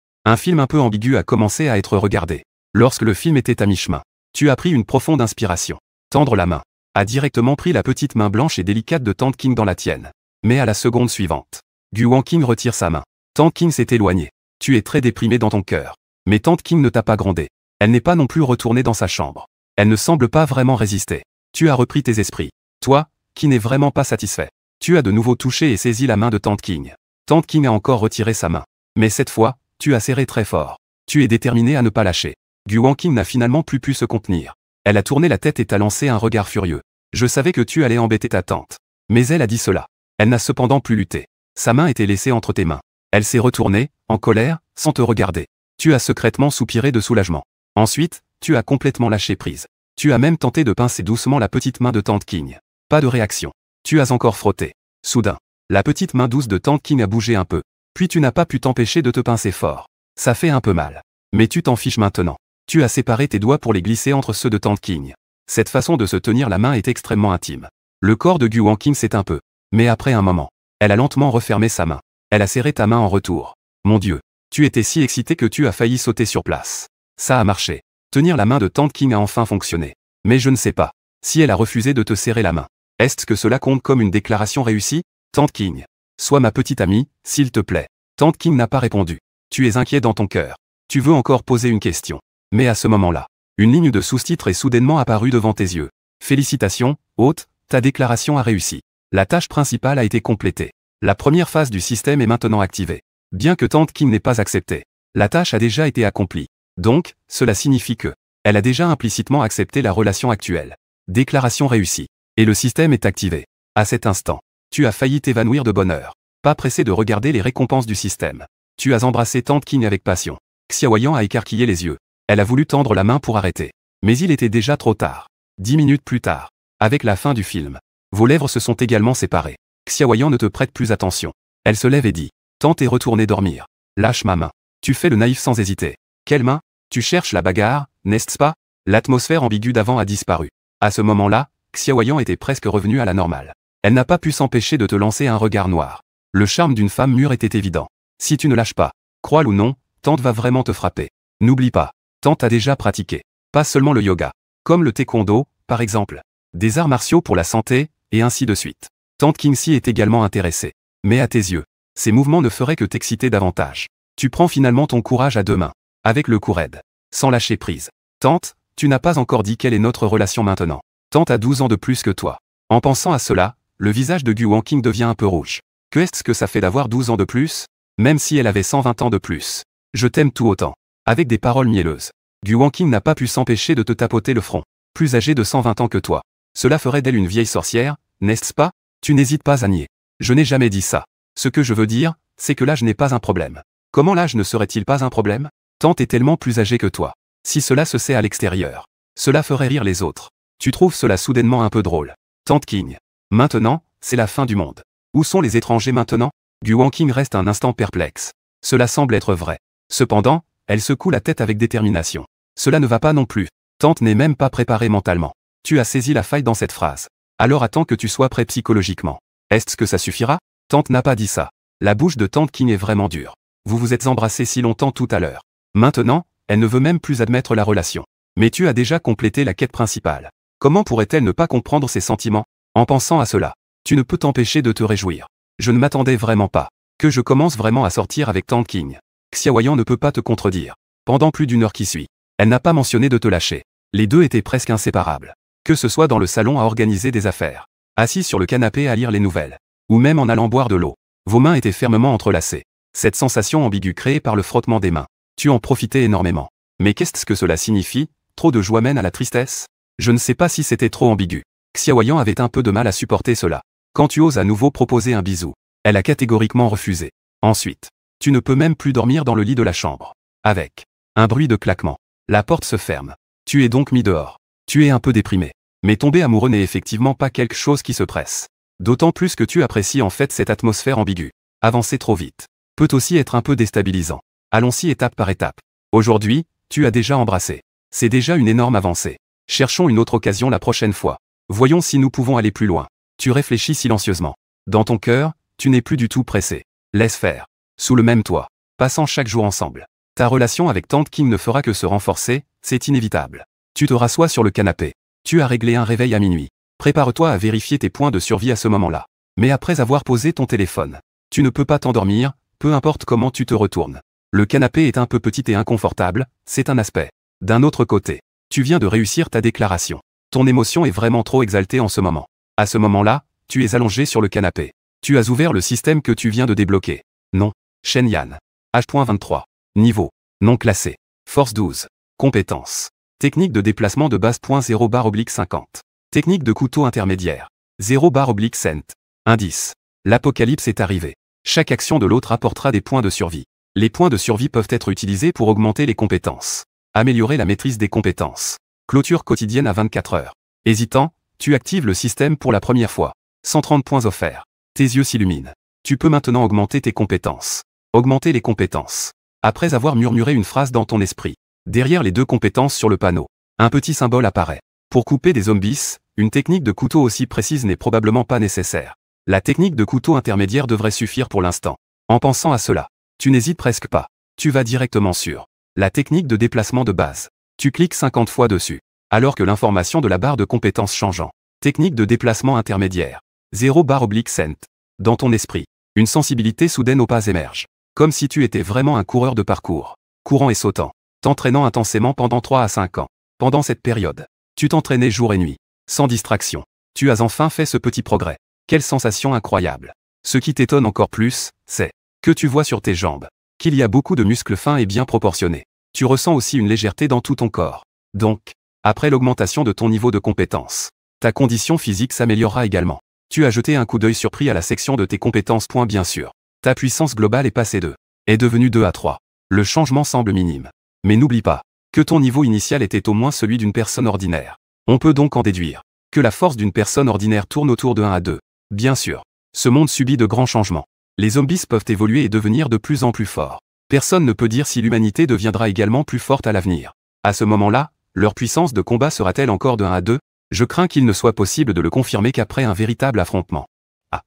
ambigu a commencé à être regardé. Lorsque le film était à mi-chemin, tu as pris une profonde inspiration. Tendre la main a directement pris la petite main blanche et délicate de Tante King dans la tienne. Mais à la seconde suivante, Gu Wanqing retire sa main. Tante King s'est éloignée. Tu es très déprimé dans ton cœur. Mais Tante King ne t'a pas grondé. Elle n'est pas non plus retournée dans sa chambre. Elle ne semble pas vraiment résister. Tu as repris tes esprits. Toi, qui n'es vraiment pas satisfait. Tu as de nouveau touché et saisi la main de Tante King. Tante King a encore retiré sa main. Mais cette fois, tu as serré très fort. Tu es déterminé à ne pas lâcher. Gu Wanqing n'a finalement plus pu se contenir. Elle a tourné la tête et t'a lancé un regard furieux. Je savais que tu allais embêter ta tante. Mais elle a dit cela. Elle n'a cependant plus lutté. Sa main était laissée entre tes mains. Elle s'est retournée, en colère, sans te regarder. Tu as secrètement soupiré de soulagement. Ensuite, tu as complètement lâché prise. Tu as même tenté de pincer doucement la petite main de Tante King. Pas de réaction. Tu as encore frotté. Soudain, la petite main douce de Tante King a bougé un peu. Puis tu n'as pas pu t'empêcher de te pincer fort. Ça fait un peu mal. Mais tu t'en fiches maintenant. Tu as séparé tes doigts pour les glisser entre ceux de Tante King. Cette façon de se tenir la main est extrêmement intime. Le corps de Gu Wanqing s'est un peu. Mais après un moment, elle a lentement refermé sa main. Elle a serré ta main en retour. Mon Dieu. Tu étais si excité que tu as failli sauter sur place. Ça a marché. Tenir la main de Tante King a enfin fonctionné. Mais je ne sais pas. Si elle a refusé de te serrer la main, est-ce que cela compte comme une déclaration réussie? Tante King. Sois ma petite amie, s'il te plaît. Tante King n'a pas répondu. Tu es inquiet dans ton cœur. Tu veux encore poser une question. Mais à ce moment-là, une ligne de sous-titres est soudainement apparue devant tes yeux. Félicitations, hôte, ta déclaration a réussi. La tâche principale a été complétée. La première phase du système est maintenant activée. Bien que Tante King n'ait pas accepté, la tâche a déjà été accomplie. Donc, cela signifie que elle a déjà implicitement accepté la relation actuelle. Déclaration réussie. Et le système est activé. À cet instant, tu as failli t'évanouir de bonheur. Pas pressé de regarder les récompenses du système. Tu as embrassé Tante King avec passion. Xiaoyan a écarquillé les yeux. Elle a voulu tendre la main pour arrêter. Mais il était déjà trop tard. 10 minutes plus tard, avec la fin du film, vos lèvres se sont également séparées. Xiaoyan ne te prête plus attention. Elle se lève et dit, Tante est retournée dormir. Lâche ma main. Tu fais le naïf sans hésiter. Quelle main? Tu cherches la bagarre, n'est-ce pas? L'atmosphère ambiguë d'avant a disparu. À ce moment-là, Xiaoyan était presque revenue à la normale. Elle n'a pas pu s'empêcher de te lancer un regard noir. Le charme d'une femme mûre était évident. Si tu ne lâches pas, crois-le ou non, Tante va vraiment te frapper. N'oublie pas, Tante a déjà pratiqué. Pas seulement le yoga, comme le taekwondo, par exemple. Des arts martiaux pour la santé, et ainsi de suite. Tante Kingxi est également intéressée. Mais à tes yeux, ces mouvements ne feraient que t'exciter davantage. Tu prends finalement ton courage à deux mains. Avec le cou raide. Sans lâcher prise. Tante, tu n'as pas encore dit quelle est notre relation maintenant. Tante a 12 ans de plus que toi. En pensant à cela, le visage de Gu Wanqing devient un peu rouge. Qu'est-ce que ça fait d'avoir 12 ans de plus? Même si elle avait 120 ans de plus. Je t'aime tout autant. Avec des paroles mielleuses. Gu Wanqing n'a pas pu s'empêcher de te tapoter le front. Plus âgée de 120 ans que toi. Cela ferait d'elle une vieille sorcière, n'est-ce pas? Tu n'hésites pas à nier. Je n'ai jamais dit ça. Ce que je veux dire, c'est que l'âge n'est pas un problème. Comment l'âge ne serait-il pas un problème? Tante est tellement plus âgée que toi. Si cela se sait à l'extérieur, cela ferait rire les autres. Tu trouves cela soudainement un peu drôle. Tante King. Maintenant, c'est la fin du monde. Où sont les étrangers maintenant? Gu Wanqing reste un instant perplexe. Cela semble être vrai. Cependant, elle secoue la tête avec détermination. Cela ne va pas non plus. Tante n'est même pas préparée mentalement. Tu as saisi la faille dans cette phrase. Alors attends que tu sois prêt psychologiquement. Est-ce que ça suffira? Tante n'a pas dit ça. La bouche de Tante King est vraiment dure. Vous vous êtes embrassés si longtemps tout à l'heure. Maintenant, elle ne veut même plus admettre la relation. Mais tu as déjà complété la quête principale. Comment pourrait-elle ne pas comprendre ses sentiments? En pensant à cela, tu ne peux t'empêcher de te réjouir. Je ne m'attendais vraiment pas. Que je commence vraiment à sortir avec Tante King. Xiaoyan ne peut pas te contredire. Pendant plus d'une heure qui suit, elle n'a pas mentionné de te lâcher. Les deux étaient presque inséparables. Que ce soit dans le salon à organiser des affaires, assis sur le canapé à lire les nouvelles, ou même en allant boire de l'eau. Vos mains étaient fermement entrelacées. Cette sensation ambiguë créée par le frottement des mains. Tu en profitais énormément. Mais qu'est-ce que cela signifie? Trop de joie mène à la tristesse? Je ne sais pas si c'était trop ambigu. Xiaoyan avait un peu de mal à supporter cela. Quand tu oses à nouveau proposer un bisou, elle a catégoriquement refusé. Ensuite, tu ne peux même plus dormir dans le lit de la chambre. Avec un bruit de claquement, la porte se ferme. Tu es donc mis dehors. Tu es un peu déprimé. Mais tomber amoureux n'est effectivement pas quelque chose qui se presse. D'autant plus que tu apprécies en fait cette atmosphère ambiguë. Avancer trop vite peut aussi être un peu déstabilisant. Allons-y étape par étape. Aujourd'hui, tu as déjà embrassé. C'est déjà une énorme avancée. Cherchons une autre occasion la prochaine fois. Voyons si nous pouvons aller plus loin. Tu réfléchis silencieusement. Dans ton cœur, tu n'es plus du tout pressé. Laisse faire. Sous le même toit, passant chaque jour ensemble. Ta relation avec Tante King ne fera que se renforcer, c'est inévitable. Tu te rassois sur le canapé. Tu as réglé un réveil à minuit. Prépare-toi à vérifier tes points de survie à ce moment-là. Mais après avoir posé ton téléphone, tu ne peux pas t'endormir, peu importe comment tu te retournes. Le canapé est un peu petit et inconfortable, c'est un aspect. D'un autre côté, tu viens de réussir ta déclaration. Ton émotion est vraiment trop exaltée en ce moment. À ce moment-là, tu es allongé sur le canapé. Tu as ouvert le système que tu viens de débloquer. Non. Shen Yan. H.23. Niveau. Non classé. Force 12. Compétences. Technique de déplacement de base .0/50. Technique de couteau intermédiaire. 0/cent. Indice. L'apocalypse est arrivé. Chaque action de l'autre apportera des points de survie. Les points de survie peuvent être utilisés pour augmenter les compétences. Améliorer la maîtrise des compétences. Clôture quotidienne à 24 heures. Hésitant, tu actives le système pour la première fois. 130 points offerts. Tes yeux s'illuminent. Tu peux maintenant augmenter tes compétences. Augmenter les compétences. Après avoir murmuré une phrase dans ton esprit, derrière les deux compétences sur le panneau, un petit symbole apparaît. Pour couper des zombies, une technique de couteau aussi précise n'est probablement pas nécessaire. La technique de couteau intermédiaire devrait suffire pour l'instant. En pensant à cela, tu n'hésites presque pas. Tu vas directement sur la technique de déplacement de base. Tu cliques 50 fois dessus, alors que l'information de la barre de compétences changeant. Technique de déplacement intermédiaire. 0/cent. Dans ton esprit, une sensibilité soudaine au pas émerge. Comme si tu étais vraiment un coureur de parcours. Courant et sautant. T'entraînant intensément pendant 3 à 5 ans. Pendant cette période, tu t'entraînais jour et nuit. Sans distraction. Tu as enfin fait ce petit progrès. Quelle sensation incroyable. Ce qui t'étonne encore plus, c'est que tu vois sur tes jambes qu'il y a beaucoup de muscles fins et bien proportionnés. Tu ressens aussi une légèreté dans tout ton corps. Donc, après l'augmentation de ton niveau de compétence, ta condition physique s'améliorera également. Tu as jeté un coup d'œil surpris à la section de tes compétences. Bien sûr. Ta puissance globale est passée est devenue 2 à 3. Le changement semble minime. Mais n'oublie pas que ton niveau initial était au moins celui d'une personne ordinaire. On peut donc en déduire que la force d'une personne ordinaire tourne autour de 1 à 2. Bien sûr, ce monde subit de grands changements. Les zombies peuvent évoluer et devenir de plus en plus forts. Personne ne peut dire si l'humanité deviendra également plus forte à l'avenir. À ce moment-là, leur puissance de combat sera-t-elle encore de 1 à 2? Je crains qu'il ne soit possible de le confirmer qu'après un véritable affrontement. Ah.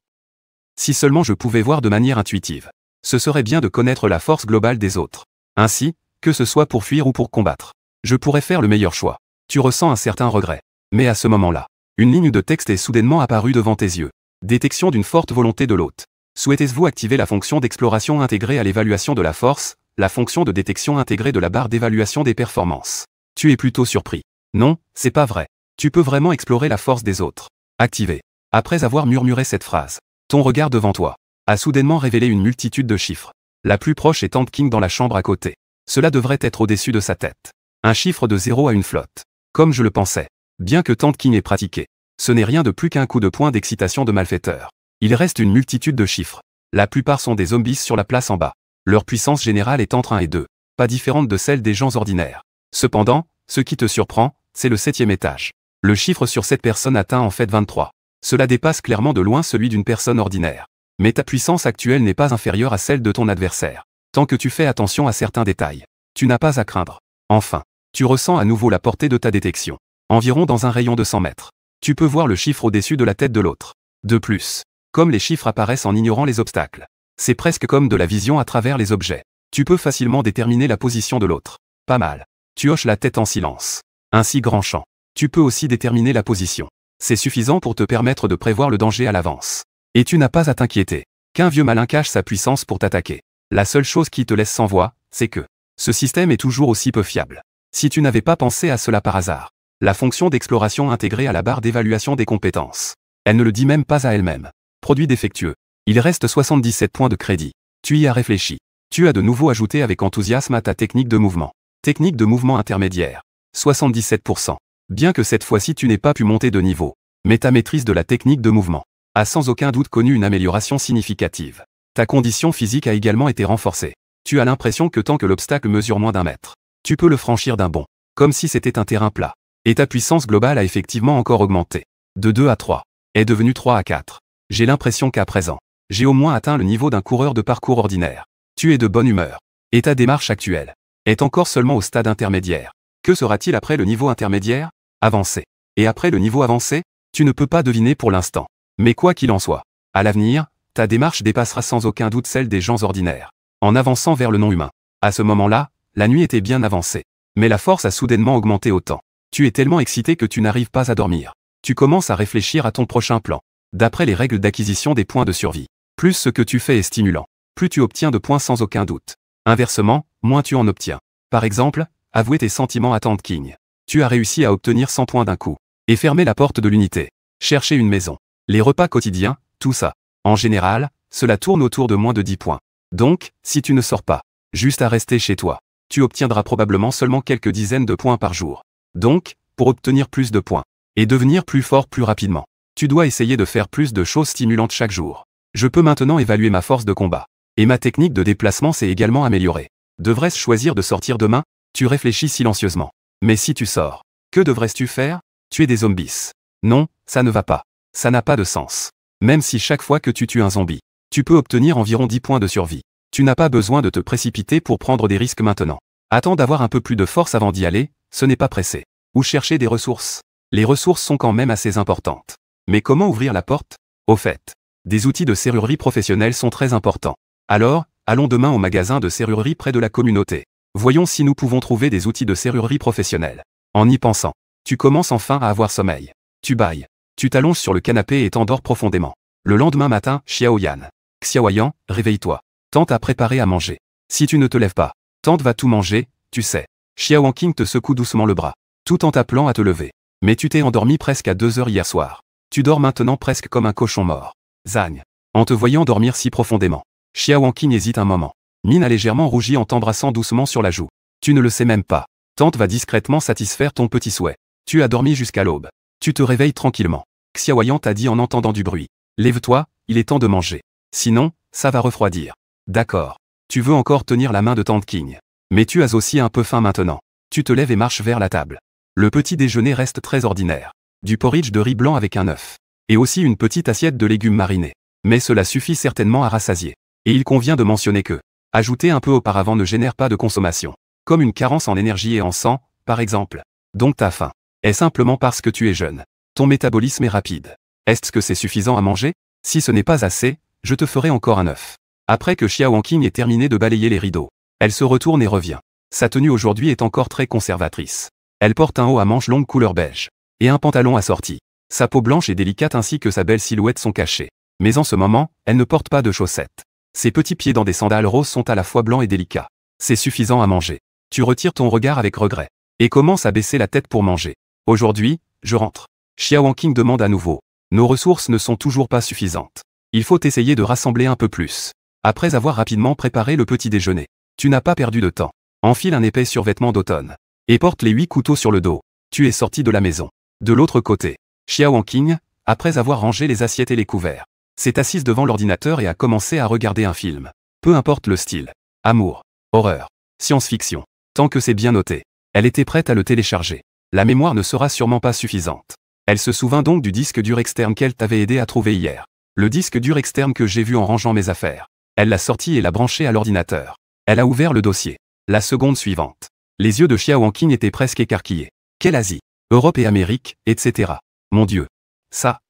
Si seulement je pouvais voir de manière intuitive. Ce serait bien de connaître la force globale des autres. Ainsi, que ce soit pour fuir ou pour combattre. Je pourrais faire le meilleur choix. Tu ressens un certain regret. Mais à ce moment-là, une ligne de texte est soudainement apparue devant tes yeux. Détection d'une forte volonté de l'hôte. Souhaitez-vous activer la fonction d'exploration intégrée à l'évaluation de la force, la fonction de détection intégrée de la barre d'évaluation des performances? Tu es plutôt surpris. Non, c'est pas vrai. Tu peux vraiment explorer la force des autres. Activer. Après avoir murmuré cette phrase, ton regard devant toi a soudainement révélé une multitude de chiffres. La plus proche est Ant King dans la chambre à côté. Cela devrait être au-dessus de sa tête. Un chiffre de 0 à une flotte. Comme je le pensais. Bien que Ant King ait pratiqué, ce n'est rien de plus qu'un coup de poing d'excitation de malfaiteur. Il reste une multitude de chiffres. La plupart sont des zombies sur la place en bas. Leur puissance générale est entre 1 et 2, pas différente de celle des gens ordinaires. Cependant, ce qui te surprend, c'est le 7e étage. Le chiffre sur cette personne atteint en fait 23. Cela dépasse clairement de loin celui d'une personne ordinaire. Mais ta puissance actuelle n'est pas inférieure à celle de ton adversaire. Tant que tu fais attention à certains détails, tu n'as pas à craindre. Enfin, tu ressens à nouveau la portée de ta détection. Environ dans un rayon de 100 mètres. Tu peux voir le chiffre au-dessus de la tête de l'autre. De plus, comme les chiffres apparaissent en ignorant les obstacles, c'est presque comme de la vision à travers les objets. Tu peux facilement déterminer la position de l'autre. Pas mal. Tu hoches la tête en silence. Ainsi grand champ. Tu peux aussi déterminer la position. C'est suffisant pour te permettre de prévoir le danger à l'avance. Et tu n'as pas à t'inquiéter qu'un vieux malin cache sa puissance pour t'attaquer. La seule chose qui te laisse sans voix, c'est que ce système est toujours aussi peu fiable. Si tu n'avais pas pensé à cela par hasard, la fonction d'exploration intégrée à la barre d'évaluation des compétences, elle ne le dit même pas à elle-même. Produit défectueux. Il reste 77 points de crédit. Tu y as réfléchi. Tu as de nouveau ajouté avec enthousiasme à ta technique de mouvement. Technique de mouvement intermédiaire. 77%. Bien que cette fois-ci tu n'aies pas pu monter de niveau, mais ta maîtrise de la technique de mouvement a sans aucun doute connu une amélioration significative. Ta condition physique a également été renforcée. Tu as l'impression que tant que l'obstacle mesure moins d'1 mètre, tu peux le franchir d'un bond, comme si c'était un terrain plat. Et ta puissance globale a effectivement encore augmenté. De 2 à 3. Est devenue 3 à 4. J'ai l'impression qu'à présent, j'ai au moins atteint le niveau d'un coureur de parcours ordinaire. Tu es de bonne humeur. Et ta démarche actuelle est encore seulement au stade intermédiaire. Que sera-t-il après le niveau intermédiaire? Avancé. Et après le niveau avancé? Tu ne peux pas deviner pour l'instant. Mais quoi qu'il en soit, à l'avenir, ta démarche dépassera sans aucun doute celle des gens ordinaires. En avançant vers le non-humain. À ce moment-là, la nuit était bien avancée. Mais la force a soudainement augmenté autant. Tu es tellement excité que tu n'arrives pas à dormir. Tu commences à réfléchir à ton prochain plan. D'après les règles d'acquisition des points de survie, plus ce que tu fais est stimulant, plus tu obtiens de points sans aucun doute. Inversement, moins tu en obtiens. Par exemple, avouer tes sentiments à Ant King. Tu as réussi à obtenir 100 points d'un coup. Et fermer la porte de l'unité. Chercher une maison. Les repas quotidiens, tout ça. En général, cela tourne autour de moins de 10 points. Donc, si tu ne sors pas, juste à rester chez toi, tu obtiendras probablement seulement quelques dizaines de points par jour. Donc, pour obtenir plus de points, et devenir plus fort plus rapidement, tu dois essayer de faire plus de choses stimulantes chaque jour. Je peux maintenant évaluer ma force de combat. Et ma technique de déplacement s'est également améliorée. Devrais-je choisir de sortir demain? Tu réfléchis silencieusement. Mais si tu sors, que devrais-tu faire? Tuer des zombies. Non, ça ne va pas. Ça n'a pas de sens. Même si chaque fois que tu tues un zombie, tu peux obtenir environ 10 points de survie. Tu n'as pas besoin de te précipiter pour prendre des risques maintenant. Attends d'avoir un peu plus de force avant d'y aller, ce n'est pas pressé. Ou chercher des ressources. Les ressources sont quand même assez importantes. Mais comment ouvrir la porte? Au fait, des outils de serrurerie professionnels sont très importants. Alors, allons demain au magasin de serrurerie près de la communauté. Voyons si nous pouvons trouver des outils de serrurerie professionnels. En y pensant, tu commences enfin à avoir sommeil. Tu bailles. Tu t'allonges sur le canapé et t'endors profondément. Le lendemain matin, Xiaoyan. Xiaoyan, réveille-toi. Tante a préparé à manger. Si tu ne te lèves pas, Tante va tout manger, tu sais. Xiao King te secoue doucement le bras, tout en t'appelant à te lever. Mais tu t'es endormi presque à 2 heures hier soir. Tu dors maintenant presque comme un cochon mort. Zang. En te voyant dormir si profondément, Xiao King hésite un moment. Mine a légèrement rougi en t'embrassant doucement sur la joue. Tu ne le sais même pas. Tante va discrètement satisfaire ton petit souhait. Tu as dormi jusqu'à l'aube. Tu te réveilles tranquillement. Xiaoyan t'a dit en entendant du bruit. Lève-toi, il est temps de manger. Sinon, ça va refroidir. D'accord. Tu veux encore tenir la main de Tante King. Mais tu as aussi un peu faim maintenant. Tu te lèves et marches vers la table. Le petit déjeuner reste très ordinaire. Du porridge de riz blanc avec un œuf. Et aussi une petite assiette de légumes marinés. Mais cela suffit certainement à rassasier. Et il convient de mentionner que, ajouter un peu auparavant ne génère pas de consommation. Comme une carence en énergie et en sang, par exemple. Donc ta faim est simplement parce que tu es jeune. Ton métabolisme est rapide. Est-ce que c'est suffisant à manger? Si ce n'est pas assez, je te ferai encore un œuf. Après que Xiao King ait terminé de balayer les rideaux, elle se retourne et revient. Sa tenue aujourd'hui est encore très conservatrice. Elle porte un haut à manches longues couleur beige. Et un pantalon assorti. Sa peau blanche et délicate ainsi que sa belle silhouette sont cachées. Mais en ce moment, elle ne porte pas de chaussettes. Ses petits pieds dans des sandales roses sont à la fois blancs et délicats. C'est suffisant à manger. Tu retires ton regard avec regret. Et commences à baisser la tête pour manger. Aujourd'hui, je rentre. Xiao King demande à nouveau. Nos ressources ne sont toujours pas suffisantes. Il faut essayer de rassembler un peu plus. Après avoir rapidement préparé le petit déjeuner, tu n'as pas perdu de temps. Enfile un épais survêtement d'automne. Et porte les 8 couteaux sur le dos. Tu es sorti de la maison. De l'autre côté, Xiao King, après avoir rangé les assiettes et les couverts, s'est assise devant l'ordinateur et a commencé à regarder un film. Peu importe le style. Amour, horreur, science-fiction. Tant que c'est bien noté. Elle était prête à le télécharger. La mémoire ne sera sûrement pas suffisante. Elle se souvint donc du disque dur externe qu'elle t'avait aidé à trouver hier. Le disque dur externe que j'ai vu en rangeant mes affaires. Elle l'a sorti et l'a branché à l'ordinateur. Elle a ouvert le dossier. La seconde suivante. Les yeux de Xiao King étaient presque écarquillés. Quelle Asie, Europe et Amérique, etc. Mon Dieu. Ça.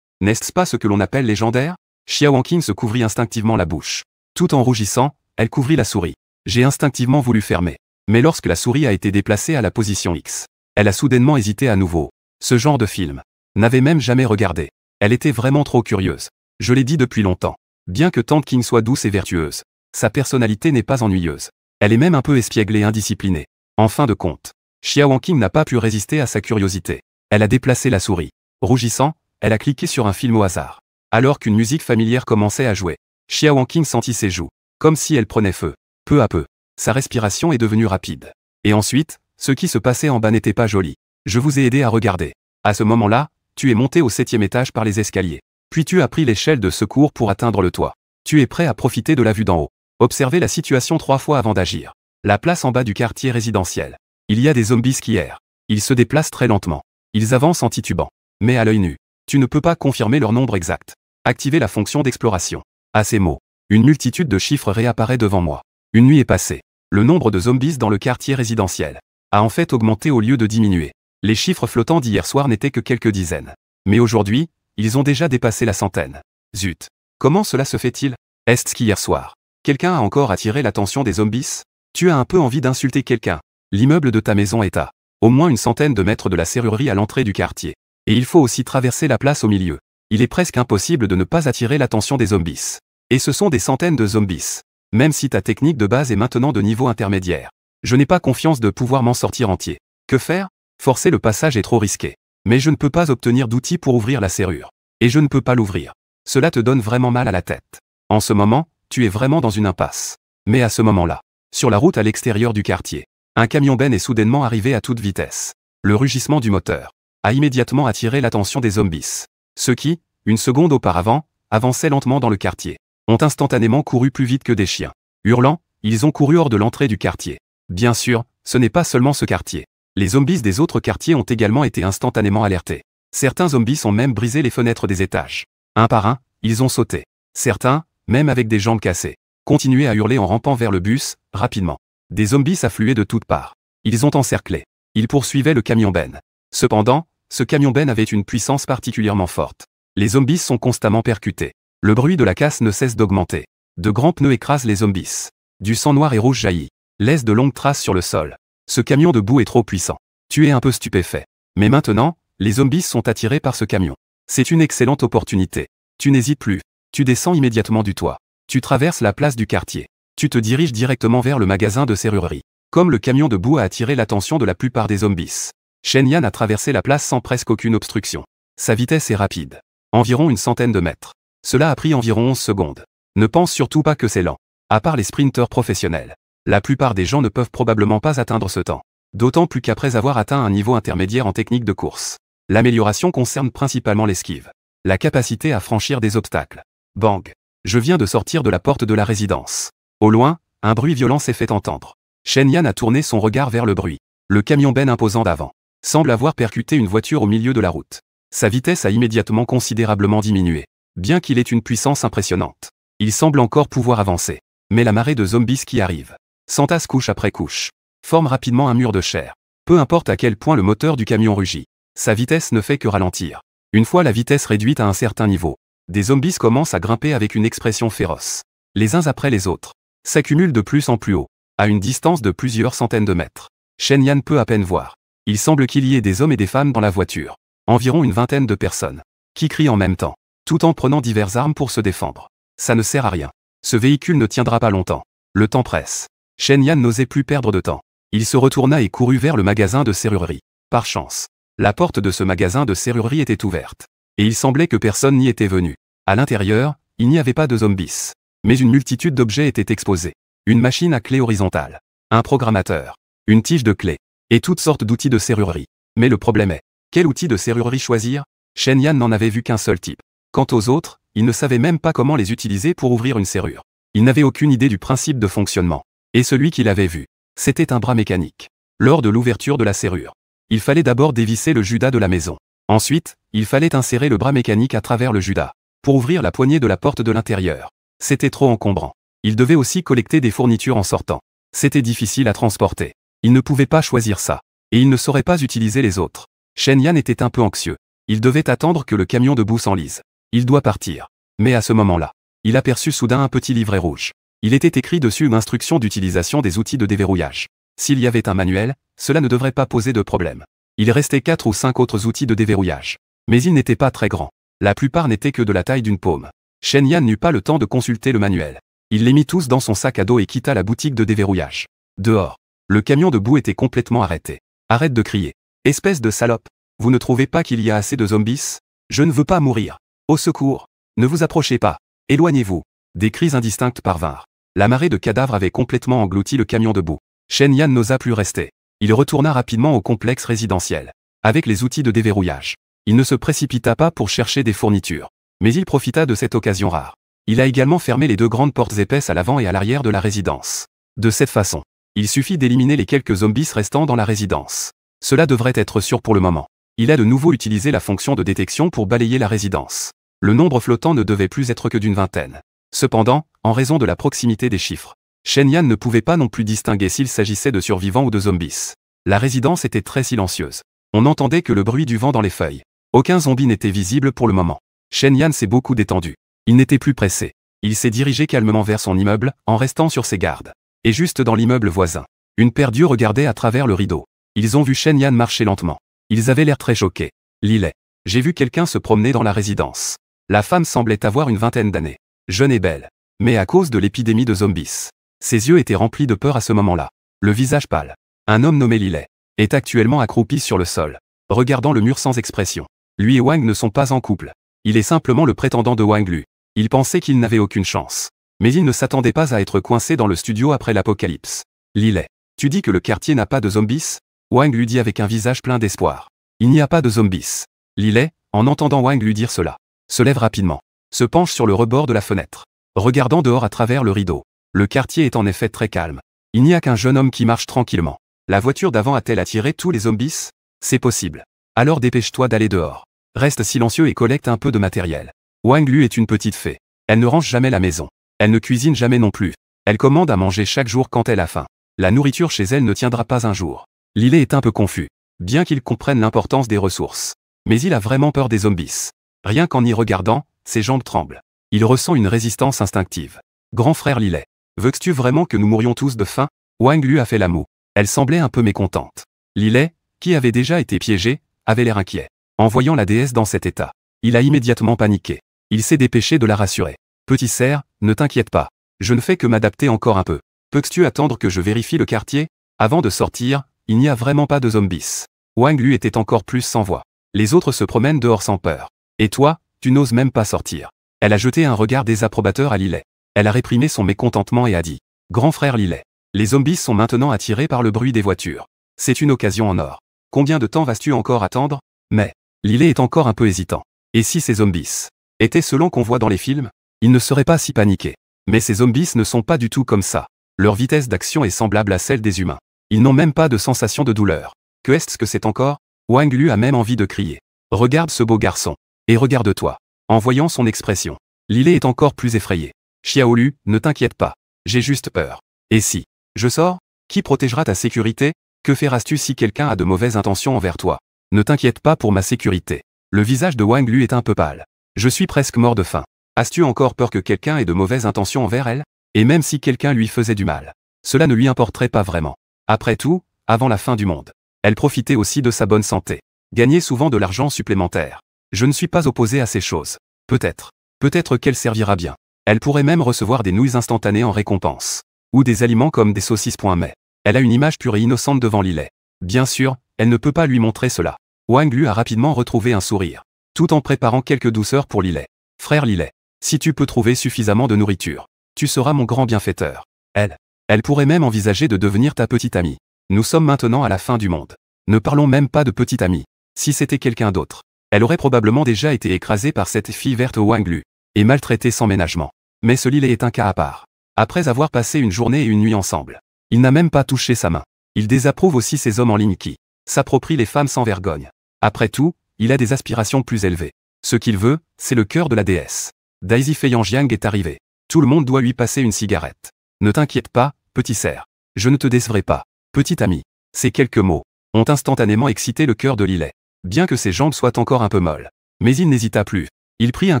N'est-ce pas ce que l'on appelle légendaire? Xiao King se couvrit instinctivement la bouche. Tout en rougissant, elle couvrit la souris. J'ai instinctivement voulu fermer. Mais lorsque la souris a été déplacée à la position X, elle a soudainement hésité à nouveau. Ce genre de film. N'avait même jamais regardé. Elle était vraiment trop curieuse. Je l'ai dit depuis longtemps. Bien que Tante King soit douce et vertueuse, sa personnalité n'est pas ennuyeuse. Elle est même un peu espiègle et indisciplinée. En fin de compte, Xiao King n'a pas pu résister à sa curiosité. Elle a déplacé la souris. Rougissant, elle a cliqué sur un film au hasard. Alors qu'une musique familière commençait à jouer, Xiao King sentit ses joues, comme si elle prenait feu. Peu à peu, sa respiration est devenue rapide. Et ensuite, ce qui se passait en bas n'était pas joli. Je vous ai aidé à regarder. À ce moment-là, tu es monté au 7e étage par les escaliers. Puis tu as pris l'échelle de secours pour atteindre le toit. Tu es prêt à profiter de la vue d'en haut. Observez la situation 3 fois avant d'agir. La place en bas du quartier résidentiel. Il y a des zombies qui errent. Ils se déplacent très lentement. Ils avancent en titubant. Mais à l'œil nu, tu ne peux pas confirmer leur nombre exact. Activez la fonction d'exploration. À ces mots, une multitude de chiffres réapparaît devant moi. Une nuit est passée. Le nombre de zombies dans le quartier résidentiel a en fait augmenté au lieu de diminuer. Les chiffres flottants d'hier soir n'étaient que quelques dizaines. Mais aujourd'hui, ils ont déjà dépassé la centaine. Zut. Comment cela se fait-il? Est-ce qu'hier soir, quelqu'un a encore attiré l'attention des zombies? Tu as un peu envie d'insulter quelqu'un. L'immeuble de ta maison est à au moins une centaine de mètres de la serrurerie à l'entrée du quartier. Et il faut aussi traverser la place au milieu. Il est presque impossible de ne pas attirer l'attention des zombies. Et ce sont des centaines de zombies. Même si ta technique de base est maintenant de niveau intermédiaire. Je n'ai pas confiance de pouvoir m'en sortir entier. Que faire? Forcer le passage est trop risqué. Mais je ne peux pas obtenir d'outils pour ouvrir la serrure. Et je ne peux pas l'ouvrir. Cela te donne vraiment mal à la tête. En ce moment, tu es vraiment dans une impasse. Mais à ce moment-là, sur la route à l'extérieur du quartier, un camion-ben est soudainement arrivé à toute vitesse. Le rugissement du moteur a immédiatement attiré l'attention des zombies. Ceux qui, une seconde auparavant, avançaient lentement dans le quartier, ont instantanément couru plus vite que des chiens. Hurlant, ils ont couru hors de l'entrée du quartier. Bien sûr, ce n'est pas seulement ce quartier. Les zombies des autres quartiers ont également été instantanément alertés. Certains zombies ont même brisé les fenêtres des étages. Un par un, ils ont sauté. Certains, même avec des jambes cassées, continuaient à hurler en rampant vers le bus, rapidement. Des zombies affluaient de toutes parts. Ils ont encerclé. Ils poursuivaient le camion-ben. Cependant, ce camion-ben avait une puissance particulièrement forte. Les zombies sont constamment percutés. Le bruit de la casse ne cesse d'augmenter. De grands pneus écrasent les zombies. Du sang noir et rouge jaillit. Laisse de longues traces sur le sol. Ce camion de boue est trop puissant. Tu es un peu stupéfait. Mais maintenant, les zombies sont attirés par ce camion. C'est une excellente opportunité. Tu n'hésites plus. Tu descends immédiatement du toit. Tu traverses la place du quartier. Tu te diriges directement vers le magasin de serrurerie. Comme le camion de boue a attiré l'attention de la plupart des zombies, Shen Yan a traversé la place sans presque aucune obstruction. Sa vitesse est rapide. Environ une centaine de mètres. Cela a pris environ 11 secondes. Ne pense surtout pas que c'est lent. À part les sprinteurs professionnels. La plupart des gens ne peuvent probablement pas atteindre ce temps. D'autant plus qu'après avoir atteint un niveau intermédiaire en technique de course. L'amélioration concerne principalement l'esquive. La capacité à franchir des obstacles. Bang. Je viens de sortir de la porte de la résidence. Au loin, un bruit violent s'est fait entendre. Shen Yan a tourné son regard vers le bruit. Le camion Ben imposant d'avant semble avoir percuté une voiture au milieu de la route. Sa vitesse a immédiatement considérablement diminué. Bien qu'il ait une puissance impressionnante, il semble encore pouvoir avancer. Mais la marée de zombies qui arrive s'entasse couche après couche, forme rapidement un mur de chair. Peu importe à quel point le moteur du camion rugit, sa vitesse ne fait que ralentir. Une fois la vitesse réduite à un certain niveau, des zombies commencent à grimper avec une expression féroce. Les uns après les autres s'accumulent de plus en plus haut, à une distance de plusieurs centaines de mètres. Shen Yan peut à peine voir. Il semble qu'il y ait des hommes et des femmes dans la voiture. Environ une vingtaine de personnes, qui crient en même temps, tout en prenant diverses armes pour se défendre. Ça ne sert à rien. Ce véhicule ne tiendra pas longtemps. Le temps presse. Shen Yan n'osait plus perdre de temps. Il se retourna et courut vers le magasin de serrurerie. Par chance, la porte de ce magasin de serrurerie était ouverte. Et il semblait que personne n'y était venu. À l'intérieur, il n'y avait pas de zombies. Mais une multitude d'objets étaient exposés. Une machine à clé horizontale. Un programmateur. Une tige de clé. Et toutes sortes d'outils de serrurerie. Mais le problème est, quel outil de serrurerie choisir? Shen Yan n'en avait vu qu'un seul type. Quant aux autres, il ne savait même pas comment les utiliser pour ouvrir une serrure. Il n'avait aucune idée du principe de fonctionnement. Et celui qu'il avait vu, c'était un bras mécanique. Lors de l'ouverture de la serrure, il fallait d'abord dévisser le judas de la maison. Ensuite, il fallait insérer le bras mécanique à travers le judas, pour ouvrir la poignée de la porte de l'intérieur. C'était trop encombrant. Il devait aussi collecter des fournitures en sortant. C'était difficile à transporter. Il ne pouvait pas choisir ça. Et il ne saurait pas utiliser les autres. Shen Yan était un peu anxieux. Il devait attendre que le camion de boue s'enlise. Il doit partir. Mais à ce moment-là, il aperçut soudain un petit livret rouge. Il était écrit dessus une instruction d'utilisation des outils de déverrouillage. S'il y avait un manuel, cela ne devrait pas poser de problème. Il restait 4 ou 5 autres outils de déverrouillage. Mais ils n'étaient pas très grands. La plupart n'étaient que de la taille d'une paume. Shen Yan n'eut pas le temps de consulter le manuel. Il les mit tous dans son sac à dos et quitta la boutique de déverrouillage. Dehors, le camion de boue était complètement arrêté. Arrête de crier. Espèce de salope. Vous ne trouvez pas qu'il y a assez de zombies? Je ne veux pas mourir. Au secours. Ne vous approchez pas. Éloignez-vous. Des cris indistincts parvinrent. La marée de cadavres avait complètement englouti le camion de boue. Shen Yan n'osa plus rester. Il retourna rapidement au complexe résidentiel. Avec les outils de déverrouillage. Il ne se précipita pas pour chercher des fournitures. Mais il profita de cette occasion rare. Il a également fermé les 2 grandes portes épaisses à l'avant et à l'arrière de la résidence. De cette façon, il suffit d'éliminer les quelques zombies restants dans la résidence. Cela devrait être sûr pour le moment. Il a de nouveau utilisé la fonction de détection pour balayer la résidence. Le nombre flottant ne devait plus être que d'une vingtaine. Cependant, en raison de la proximité des chiffres, Shen Yan ne pouvait pas non plus distinguer s'il s'agissait de survivants ou de zombies. La résidence était très silencieuse. On n'entendait que le bruit du vent dans les feuilles. Aucun zombie n'était visible pour le moment. Shen Yan s'est beaucoup détendu. Il n'était plus pressé. Il s'est dirigé calmement vers son immeuble, en restant sur ses gardes. Et juste dans l'immeuble voisin, une paire d'yeux regardait à travers le rideau. Ils ont vu Shen Yan marcher lentement. Ils avaient l'air très choqués. Lilet. J'ai vu quelqu'un se promener dans la résidence. La femme semblait avoir une vingtaine d'années. Jeune et belle. Mais à cause de l'épidémie de zombies, ses yeux étaient remplis de peur à ce moment-là. Le visage pâle. Un homme nommé Lilet est actuellement accroupi sur le sol, regardant le mur sans expression. Lui et Wang ne sont pas en couple. Il est simplement le prétendant de Wang Lu. Il pensait qu'il n'avait aucune chance. Mais il ne s'attendait pas à être coincé dans le studio après l'apocalypse. Lilet. Tu dis que le quartier n'a pas de zombies? Wang lui dit avec un visage plein d'espoir. Il n'y a pas de zombies. Lilet, en entendant Wang lui dire cela, se lève rapidement, se penche sur le rebord de la fenêtre, regardant dehors à travers le rideau. Le quartier est en effet très calme. Il n'y a qu'un jeune homme qui marche tranquillement. La voiture d'avant a-t-elle attiré tous les zombies? C'est possible. Alors dépêche-toi d'aller dehors. Reste silencieux et collecte un peu de matériel. Wang Lu est une petite fée. Elle ne range jamais la maison. Elle ne cuisine jamais non plus. Elle commande à manger chaque jour quand elle a faim. La nourriture chez elle ne tiendra pas un jour. Lilet est un peu confus, bien qu'il comprenne l'importance des ressources. Mais il a vraiment peur des zombies. Rien qu'en y regardant, ses jambes tremblent. Il ressent une résistance instinctive. Grand frère Lillet. Veux-tu vraiment que nous mourions tous de faim? Wang Lu a fait la moue. Elle semblait un peu mécontente. Lillet, qui avait déjà été piégé, avait l'air inquiet. En voyant la déesse dans cet état, il a immédiatement paniqué. Il s'est dépêché de la rassurer. Petit cerf, ne t'inquiète pas. Je ne fais que m'adapter encore un peu. Peux-tu attendre que je vérifie le quartier? Avant de sortir, il n'y a vraiment pas de zombies. Wang Lu était encore plus sans voix. Les autres se promènent dehors sans peur. Et toi, tu n'oses même pas sortir. Elle a jeté un regard désapprobateur à Lillet. Elle a réprimé son mécontentement et a dit: Grand frère Lillet, les zombies sont maintenant attirés par le bruit des voitures. C'est une occasion en or. Combien de temps vas-tu encore attendre? Mais, Lillet est encore un peu hésitant. Et si ces zombies étaient ceux qu'on voit dans les films? Ils ne seraient pas si paniqués. Mais ces zombies ne sont pas du tout comme ça. Leur vitesse d'action est semblable à celle des humains. Ils n'ont même pas de sensation de douleur. Que est-ce que c'est encore? Wang Lu a même envie de crier. Regarde ce beau garçon. Et regarde-toi. En voyant son expression, Lillet est encore plus effrayé. Xiaolu, ne t'inquiète pas. J'ai juste peur. Et si je sors? Qui protégera ta sécurité? Que feras-tu si quelqu'un a de mauvaises intentions envers toi? Ne t'inquiète pas pour ma sécurité. Le visage de Wang Lu est un peu pâle. Je suis presque mort de faim. As-tu encore peur que quelqu'un ait de mauvaises intentions envers elle? Et même si quelqu'un lui faisait du mal, cela ne lui importerait pas vraiment. Après tout, avant la fin du monde, elle profitait aussi de sa bonne santé. Gagnait souvent de l'argent supplémentaire. Je ne suis pas opposé à ces choses. Peut-être qu'elle servira bien. Elle pourrait même recevoir des nouilles instantanées en récompense. Ou des aliments comme des saucisses. Mais elle a une image pure et innocente devant Lillet. Bien sûr, elle ne peut pas lui montrer cela. Wang Lu a rapidement retrouvé un sourire, tout en préparant quelques douceurs pour Lillet. Frère Lillet, si tu peux trouver suffisamment de nourriture, tu seras mon grand bienfaiteur. Elle pourrait même envisager de devenir ta petite amie. Nous sommes maintenant à la fin du monde. Ne parlons même pas de petite amie. Si c'était quelqu'un d'autre, elle aurait probablement déjà été écrasée par cette fille verte Wang Lu, et maltraitée sans ménagement. Mais ce Lillet est un cas à part. Après avoir passé une journée et une nuit ensemble, il n'a même pas touché sa main. Il désapprouve aussi ces hommes en ligne qui s'approprient les femmes sans vergogne. Après tout, il a des aspirations plus élevées. Ce qu'il veut, c'est le cœur de la déesse. Daisy Feiyanjiang est arrivée. Tout le monde doit lui passer une cigarette. Ne t'inquiète pas, petit cerf. Je ne te décevrai pas. Petit ami. Ces quelques mots ont instantanément excité le cœur de Lillet. Bien que ses jambes soient encore un peu molles. Mais il n'hésita plus. Il prit un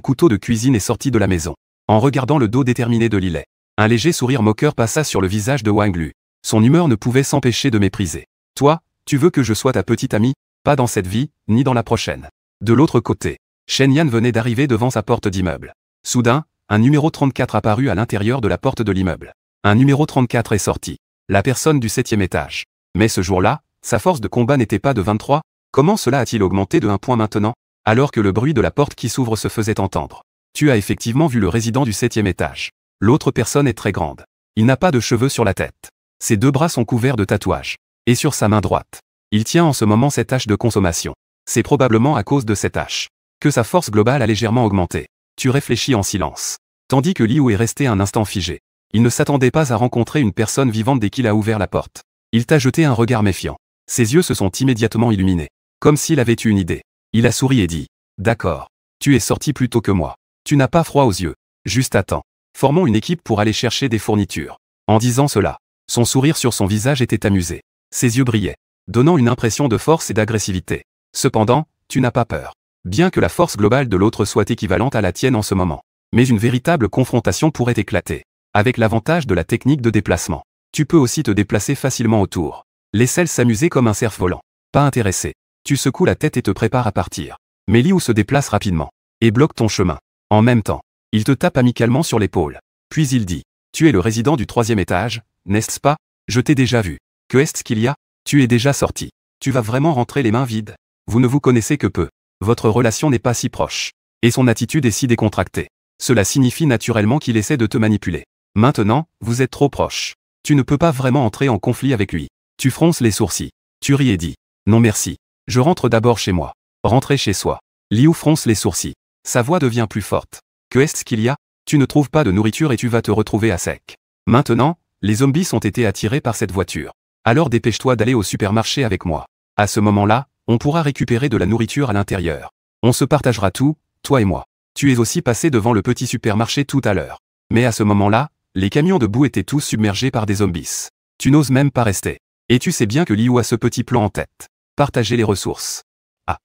couteau de cuisine et sortit de la maison. En regardant le dos déterminé de Lillet, un léger sourire moqueur passa sur le visage de Wang Lu. Son humeur ne pouvait s'empêcher de mépriser. Toi, tu veux que je sois ta petite amie? Pas dans cette vie, ni dans la prochaine. De l'autre côté, Shen Yan venait d'arriver devant sa porte d'immeuble. Soudain, un numéro 34 apparut à l'intérieur de la porte de l'immeuble. Un numéro 34 est sorti. La personne du 7e étage. Mais ce jour-là, sa force de combat n'était pas de 23. Comment cela a-t-il augmenté de 1 point maintenant? Alors que le bruit de la porte qui s'ouvre se faisait entendre. Tu as effectivement vu le résident du 7e étage. L'autre personne est très grande. Il n'a pas de cheveux sur la tête. Ses deux bras sont couverts de tatouages. Et sur sa main droite, il tient en ce moment cette hache de consommation. C'est probablement à cause de cette hache que sa force globale a légèrement augmenté. Tu réfléchis en silence. Tandis que Liu est resté un instant figé. Il ne s'attendait pas à rencontrer une personne vivante dès qu'il a ouvert la porte. Il t'a jeté un regard méfiant. Ses yeux se sont immédiatement illuminés. Comme s'il avait eu une idée. Il a souri et dit: D'accord. Tu es sorti plus tôt que moi. Tu n'as pas froid aux yeux. Juste attends. Formons une équipe pour aller chercher des fournitures. En disant cela, son sourire sur son visage était amusé. Ses yeux brillaient, donnant une impression de force et d'agressivité. Cependant, tu n'as pas peur. Bien que la force globale de l'autre soit équivalente à la tienne en ce moment. Mais une véritable confrontation pourrait éclater. Avec l'avantage de la technique de déplacement. Tu peux aussi te déplacer facilement autour. Laisse-elle s'amuser comme un cerf volant. Pas intéressé. Tu secoues la tête et te prépares à partir. Mais Liu se déplace rapidement. Et bloque ton chemin. En même temps, il te tape amicalement sur l'épaule. Puis il dit: Tu es le résident du 3e étage, n'est-ce pas? Je t'ai déjà vu. Que est-ce qu'il y a? Tu es déjà sorti. Tu vas vraiment rentrer les mains vides? Vous ne vous connaissez que peu. Votre relation n'est pas si proche. Et son attitude est si décontractée. Cela signifie naturellement qu'il essaie de te manipuler. Maintenant, vous êtes trop proche. Tu ne peux pas vraiment entrer en conflit avec lui. Tu fronces les sourcils. Tu ris et dis: Non merci. Je rentre d'abord chez moi. Rentrer chez soi. Liu fronce les sourcils. Sa voix devient plus forte. Que est-ce qu'il y a? Tu ne trouves pas de nourriture et tu vas te retrouver à sec. Maintenant, les zombies ont été attirés par cette voiture. Alors dépêche-toi d'aller au supermarché avec moi. À ce moment-là, on pourra récupérer de la nourriture à l'intérieur. On se partagera tout, toi et moi. Tu es aussi passé devant le petit supermarché tout à l'heure. Mais à ce moment-là, les camions de boue étaient tous submergés par des zombies. Tu n'oses même pas rester. Et tu sais bien que Liu a ce petit plan en tête. Partager les ressources. Ah.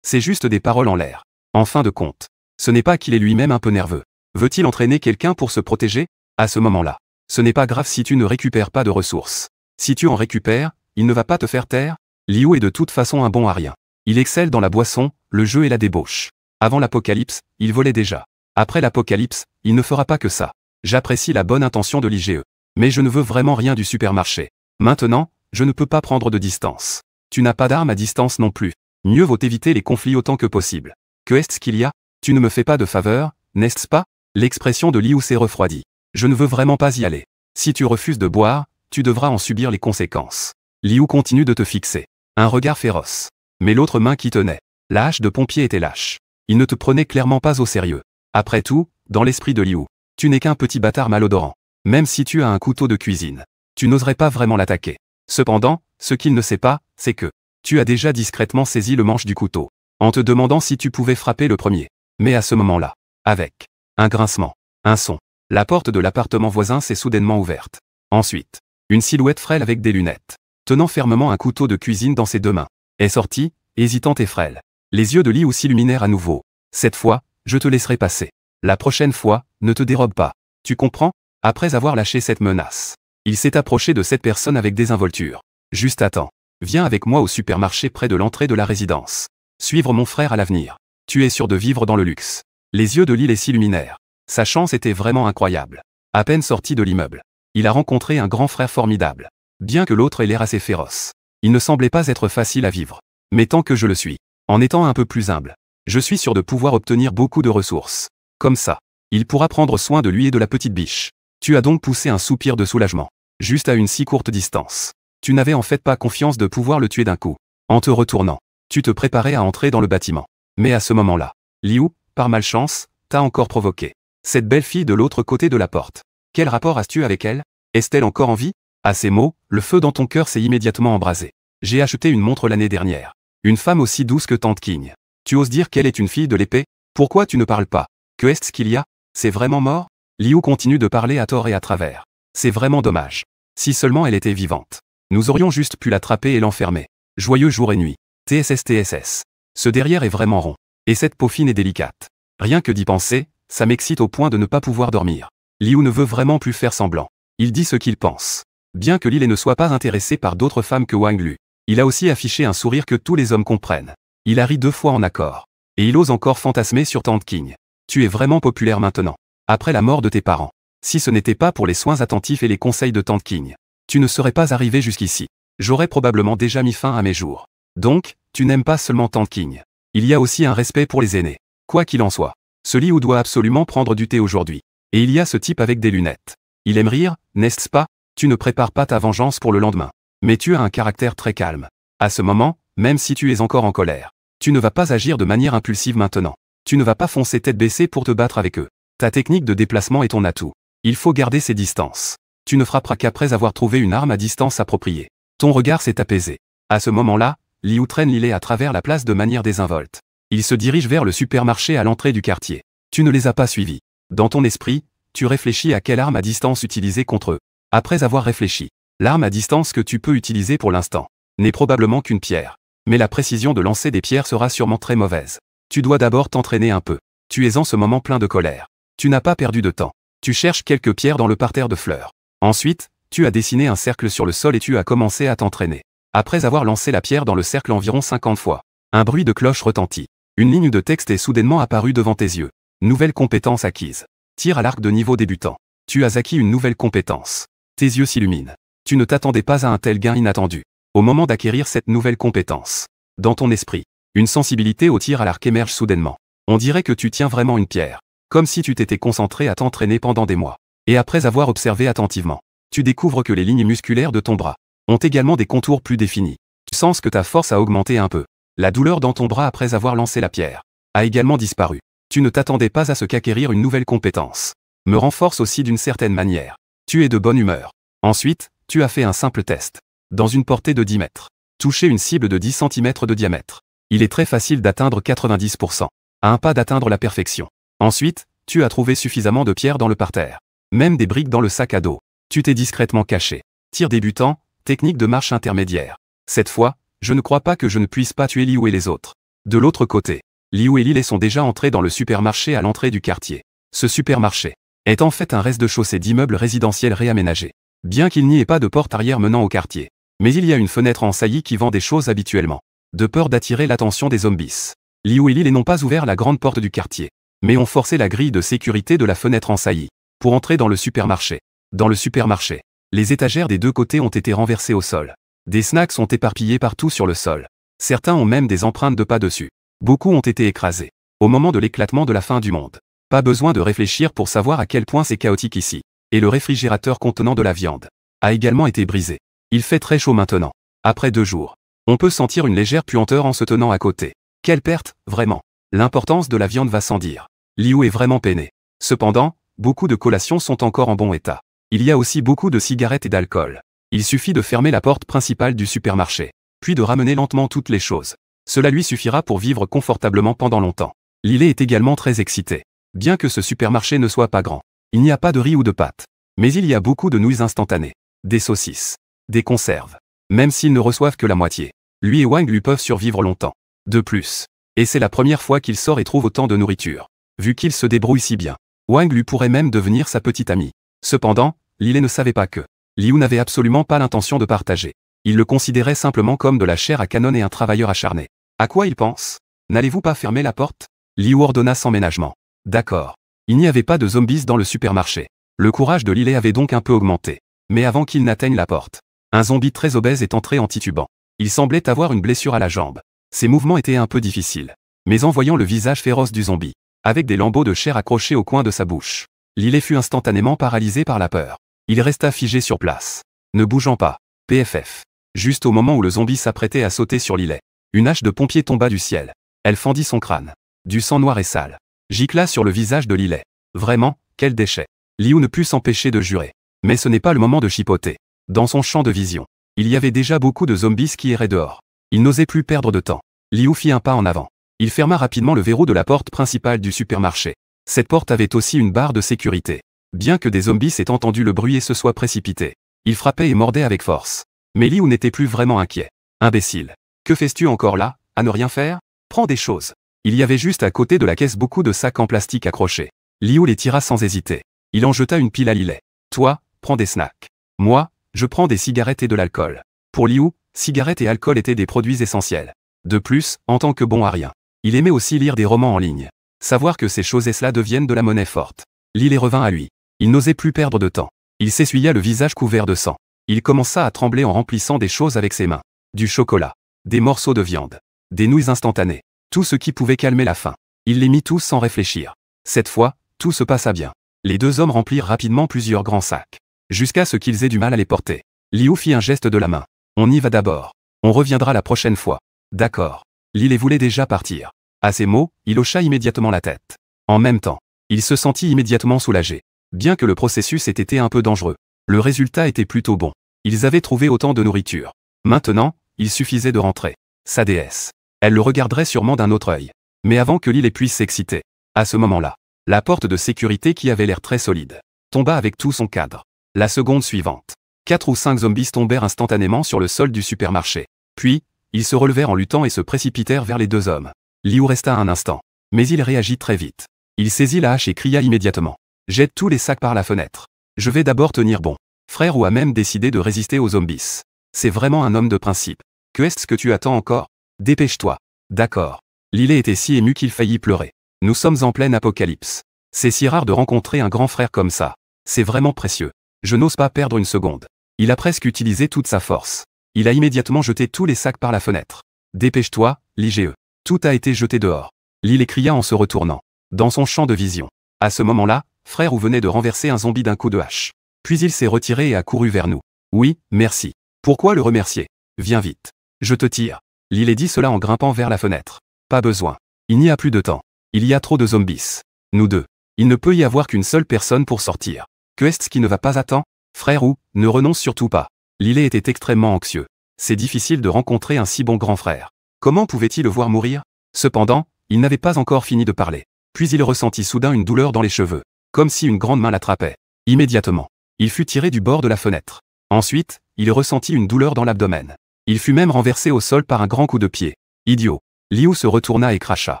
C'est juste des paroles en l'air. En fin de compte, ce n'est pas qu'il est lui-même un peu nerveux. Veut-il entraîner quelqu'un pour se protéger? À ce moment-là, ce n'est pas grave si tu ne récupères pas de ressources. Si tu en récupères, il ne va pas te faire taire. Liu est de toute façon un bon à rien. Il excelle dans la boisson, le jeu et la débauche. Avant l'apocalypse, il volait déjà. Après l'apocalypse, il ne fera pas que ça. J'apprécie la bonne intention de l'IGE. Mais je ne veux vraiment rien du supermarché. Maintenant, je ne peux pas prendre de distance. Tu n'as pas d'arme à distance non plus. Mieux vaut éviter les conflits autant que possible. Que est-ce qu'il y a? Tu ne me fais pas de faveur, n'est-ce pas? L'expression de Liu s'est refroidie. Je ne veux vraiment pas y aller. Si tu refuses de boire, tu devras en subir les conséquences. Liu continue de te fixer. Un regard féroce. Mais l'autre main qui tenait la hache de pompier était lâche. Il ne te prenait clairement pas au sérieux. Après tout, dans l'esprit de Liu, tu n'es qu'un petit bâtard malodorant. Même si tu as un couteau de cuisine, tu n'oserais pas vraiment l'attaquer. Cependant, ce qu'il ne sait pas, c'est que tu as déjà discrètement saisi le manche du couteau, en te demandant si tu pouvais frapper le premier. Mais à ce moment-là, avec un grincement, un son, la porte de l'appartement voisin s'est soudainement ouverte. Ensuite, une silhouette frêle avec des lunettes, tenant fermement un couteau de cuisine dans ses deux mains, est sortie, hésitante et frêle. Les yeux de Liu s'illuminèrent à nouveau. Cette fois, je te laisserai passer. La prochaine fois, ne te dérobe pas. Tu comprends? Après avoir lâché cette menace, il s'est approché de cette personne avec désinvolture. Juste attends. Viens avec moi au supermarché près de l'entrée de la résidence. Suivre mon frère à l'avenir. Tu es sûr de vivre dans le luxe. Les yeux de Lily s'illuminèrent. Sa chance était vraiment incroyable. À peine sorti de l'immeuble, il a rencontré un grand frère formidable. Bien que l'autre ait l'air assez féroce, il ne semblait pas être facile à vivre. Mais tant que je le suis, en étant un peu plus humble, je suis sûr de pouvoir obtenir beaucoup de ressources. Comme ça, il pourra prendre soin de lui et de la petite biche. Tu as donc poussé un soupir de soulagement. Juste à une si courte distance. Tu n'avais en fait pas confiance de pouvoir le tuer d'un coup. En te retournant, tu te préparais à entrer dans le bâtiment. Mais à ce moment-là, Liu, par malchance, t'a encore provoqué. Cette belle fille de l'autre côté de la porte. Quel rapport as-tu avec elle? Est-elle encore en vie? À ces mots, le feu dans ton cœur s'est immédiatement embrasé. J'ai acheté une montre l'année dernière. Une femme aussi douce que Tante King. Tu oses dire qu'elle est une fille de l'épée? Pourquoi tu ne parles pas? Que est-ce qu'il y a? C'est vraiment mort? Liu continue de parler à tort et à travers. C'est vraiment dommage. Si seulement elle était vivante. Nous aurions juste pu l'attraper et l'enfermer. Joyeux jour et nuit. TSS. Ce derrière est vraiment rond. Et cette peau fine est délicate. Rien que d'y penser, ça m'excite au point de ne pas pouvoir dormir. Liu ne veut vraiment plus faire semblant. Il dit ce qu'il pense. Bien que Lily ne soit pas intéressé par d'autres femmes que Wang Lu, il a aussi affiché un sourire que tous les hommes comprennent. Il a ri 2 fois en accord. Et il ose encore fantasmer sur Tante King. Tu es vraiment populaire maintenant. Après la mort de tes parents. Si ce n'était pas pour les soins attentifs et les conseils de Tante King, tu ne serais pas arrivé jusqu'ici. J'aurais probablement déjà mis fin à mes jours. Donc, tu n'aimes pas seulement Tante King. Il y a aussi un respect pour les aînés. Quoi qu'il en soit, ce Liu doit absolument prendre du thé aujourd'hui. Et il y a ce type avec des lunettes. Il aime rire, n'est-ce pas? Tu ne prépares pas ta vengeance pour le lendemain. Mais tu as un caractère très calme. À ce moment, même si tu es encore en colère, tu ne vas pas agir de manière impulsive maintenant. Tu ne vas pas foncer tête baissée pour te battre avec eux. Ta technique de déplacement est ton atout. Il faut garder ses distances. Tu ne frapperas qu'après avoir trouvé une arme à distance appropriée. Ton regard s'est apaisé. À ce moment-là, Liu traîne Lily à travers la place de manière désinvolte. Il se dirige vers le supermarché à l'entrée du quartier. Tu ne les as pas suivis. Dans ton esprit, tu réfléchis à quelle arme à distance utiliser contre eux. Après avoir réfléchi, l'arme à distance que tu peux utiliser pour l'instant n'est probablement qu'une pierre. Mais la précision de lancer des pierres sera sûrement très mauvaise. Tu dois d'abord t'entraîner un peu. Tu es en ce moment plein de colère. Tu n'as pas perdu de temps. Tu cherches quelques pierres dans le parterre de fleurs. Ensuite, tu as dessiné un cercle sur le sol et tu as commencé à t'entraîner. Après avoir lancé la pierre dans le cercle environ 50 fois, un bruit de cloche retentit. Une ligne de texte est soudainement apparue devant tes yeux. Nouvelle compétence acquise. Tir à l'arc de niveau débutant. Tu as acquis une nouvelle compétence. Tes yeux s'illuminent. Tu ne t'attendais pas à un tel gain inattendu. Au moment d'acquérir cette nouvelle compétence, dans ton esprit, une sensibilité au tir à l'arc émerge soudainement. On dirait que tu tiens vraiment une pierre. Comme si tu t'étais concentré à t'entraîner pendant des mois. Et après avoir observé attentivement, tu découvres que les lignes musculaires de ton bras ont également des contours plus définis. Tu sens que ta force a augmenté un peu. La douleur dans ton bras après avoir lancé la pierre a également disparu. Tu ne t'attendais pas à ce qu'acquérir une nouvelle compétence me renforce aussi d'une certaine manière. Tu es de bonne humeur. Ensuite, tu as fait un simple test. Dans une portée de 10 mètres. Toucher une cible de 10 cm de diamètre. Il est très facile d'atteindre 90%. À un pas d'atteindre la perfection. Ensuite, tu as trouvé suffisamment de pierres dans le parterre. Même des briques dans le sac à dos. Tu t'es discrètement caché. Tir débutant, technique de marche intermédiaire. Cette fois, je ne crois pas que je ne puisse pas tuer Liu et les autres. De l'autre côté, Liu et Lily sont déjà entrés dans le supermarché à l'entrée du quartier. Ce supermarché est en fait un rez-de-chaussée d'immeubles résidentiels réaménagés. Bien qu'il n'y ait pas de porte arrière menant au quartier. Mais il y a une fenêtre en saillie qui vend des choses habituellement. De peur d'attirer l'attention des zombies. Liu et Lily n'ont pas ouvert la grande porte du quartier, mais ont forcé la grille de sécurité de la fenêtre en saillie pour entrer dans le supermarché. Dans le supermarché, les étagères des deux côtés ont été renversées au sol. Des snacks sont éparpillés partout sur le sol. Certains ont même des empreintes de pas dessus. Beaucoup ont été écrasés. Au moment de l'éclatement de la fin du monde. Pas besoin de réfléchir pour savoir à quel point c'est chaotique ici. Et le réfrigérateur contenant de la viande a également été brisé. Il fait très chaud maintenant. Après 2 jours. On peut sentir une légère puanteur en se tenant à côté. Quelle perte, vraiment. L'importance de la viande va sans dire. Liu est vraiment peiné. Cependant, beaucoup de collations sont encore en bon état. Il y a aussi beaucoup de cigarettes et d'alcool. Il suffit de fermer la porte principale du supermarché, puis de ramener lentement toutes les choses. Cela lui suffira pour vivre confortablement pendant longtemps. Lily est également très excitée. Bien que ce supermarché ne soit pas grand, il n'y a pas de riz ou de pâtes. Mais il y a beaucoup de nouilles instantanées, des saucisses, des conserves. Même s'ils ne reçoivent que la moitié, lui et Wang lui peuvent survivre longtemps. De plus. Et c'est la première fois qu'il sort et trouve autant de nourriture. Vu qu'il se débrouille si bien, Wang lui pourrait même devenir sa petite amie. Cependant, Lily ne savait pas que Liu n'avait absolument pas l'intention de partager. Il le considérait simplement comme de la chair à canon et un travailleur acharné. À quoi il pense? N'allez-vous pas fermer la porte? Liu ordonna sans ménagement. D'accord. Il n'y avait pas de zombies dans le supermarché. Le courage de Lily avait donc un peu augmenté. Mais avant qu'il n'atteigne la porte, un zombie très obèse est entré en titubant. Il semblait avoir une blessure à la jambe. Ses mouvements étaient un peu difficiles. Mais en voyant le visage féroce du zombie, avec des lambeaux de chair accrochés au coin de sa bouche, Lily fut instantanément paralysé par la peur. Il resta figé sur place, ne bougeant pas. PFF. Juste au moment où le zombie s'apprêtait à sauter sur Lily, une hache de pompier tomba du ciel. Elle fendit son crâne. Du sang noir et sale gicla sur le visage de Lily. Vraiment, quel déchet. Liu ne put s'empêcher de jurer. Mais ce n'est pas le moment de chipoter. Dans son champ de vision, il y avait déjà beaucoup de zombies qui erraient dehors. Il n'osait plus perdre de temps. Liu fit un pas en avant. Il ferma rapidement le verrou de la porte principale du supermarché. Cette porte avait aussi une barre de sécurité. Bien que des zombies aient entendu le bruit et se soient précipités, ils frappaient et mordaient avec force. Mais Liu n'était plus vraiment inquiet. Imbécile. Que fais-tu encore là, à ne rien faire? Prends des choses. Il y avait juste à côté de la caisse beaucoup de sacs en plastique accrochés. Liu les tira sans hésiter. Il en jeta une pile à Lily. Toi, prends des snacks. Moi, je prends des cigarettes et de l'alcool. Pour Liu, cigarettes et alcool étaient des produits essentiels. De plus, en tant que bon à rien, il aimait aussi lire des romans en ligne. Savoir que ces choses-là deviennent de la monnaie forte. Lily revint à lui. Il n'osait plus perdre de temps. Il s'essuya le visage couvert de sang. Il commença à trembler en remplissant des choses avec ses mains. Du chocolat, des morceaux de viande, des nouilles instantanées. Tout ce qui pouvait calmer la faim. Il les mit tous sans réfléchir. Cette fois, tout se passa bien. Les 2 hommes remplirent rapidement plusieurs grands sacs. Jusqu'à ce qu'ils aient du mal à les porter. Liu fit un geste de la main. On y va d'abord. On reviendra la prochaine fois. D'accord. Lily voulait déjà partir. À ces mots, il hocha immédiatement la tête. En même temps, il se sentit immédiatement soulagé. Bien que le processus ait été un peu dangereux, le résultat était plutôt bon. Ils avaient trouvé autant de nourriture. Maintenant, il suffisait de rentrer. Sa déesse. Elle le regarderait sûrement d'un autre œil. Mais avant que Lily puisse s'exciter, à ce moment-là, la porte de sécurité qui avait l'air très solide tomba avec tout son cadre. La seconde suivante, 4 ou 5 zombies tombèrent instantanément sur le sol du supermarché. Puis, ils se relevèrent en luttant et se précipitèrent vers les 2 hommes. Liu resta un instant. Mais il réagit très vite. Il saisit la hache et cria immédiatement. Jette tous les sacs par la fenêtre. Je vais d'abord tenir bon. Frère Wu a même décidé de résister aux zombies. C'est vraiment un homme de principe. Que est-ce que tu attends encore? Dépêche-toi. D'accord. Lily était si ému qu'il faillit pleurer. Nous sommes en pleine apocalypse. C'est si rare de rencontrer un grand frère comme ça. C'est vraiment précieux. Je n'ose pas perdre une seconde. Il a presque utilisé toute sa force. Il a immédiatement jeté tous les sacs par la fenêtre. Dépêche-toi, Lige. Tout a été jeté dehors. Lily cria en se retournant. Dans son champ de vision. À ce moment-là, frère Wu venait de renverser un zombie d'un coup de hache. Puis il s'est retiré et a couru vers nous. Oui, merci. Pourquoi le remercier? Viens vite. Je te tire. Lily dit cela en grimpant vers la fenêtre. Pas besoin. Il n'y a plus de temps. Il y a trop de zombies. Nous deux. Il ne peut y avoir qu'une seule personne pour sortir. Que est-ce qui ne va pas à temps? Frère Wu, ne renonce surtout pas. Lily était extrêmement anxieux. C'est difficile de rencontrer un si bon grand frère. Comment pouvait-il le voir mourir? Cependant, il n'avait pas encore fini de parler. Puis il ressentit soudain une douleur dans les cheveux. Comme si une grande main l'attrapait. Immédiatement, il fut tiré du bord de la fenêtre. Ensuite, il ressentit une douleur dans l'abdomen. Il fut même renversé au sol par un grand coup de pied. Idiot. Liu se retourna et cracha.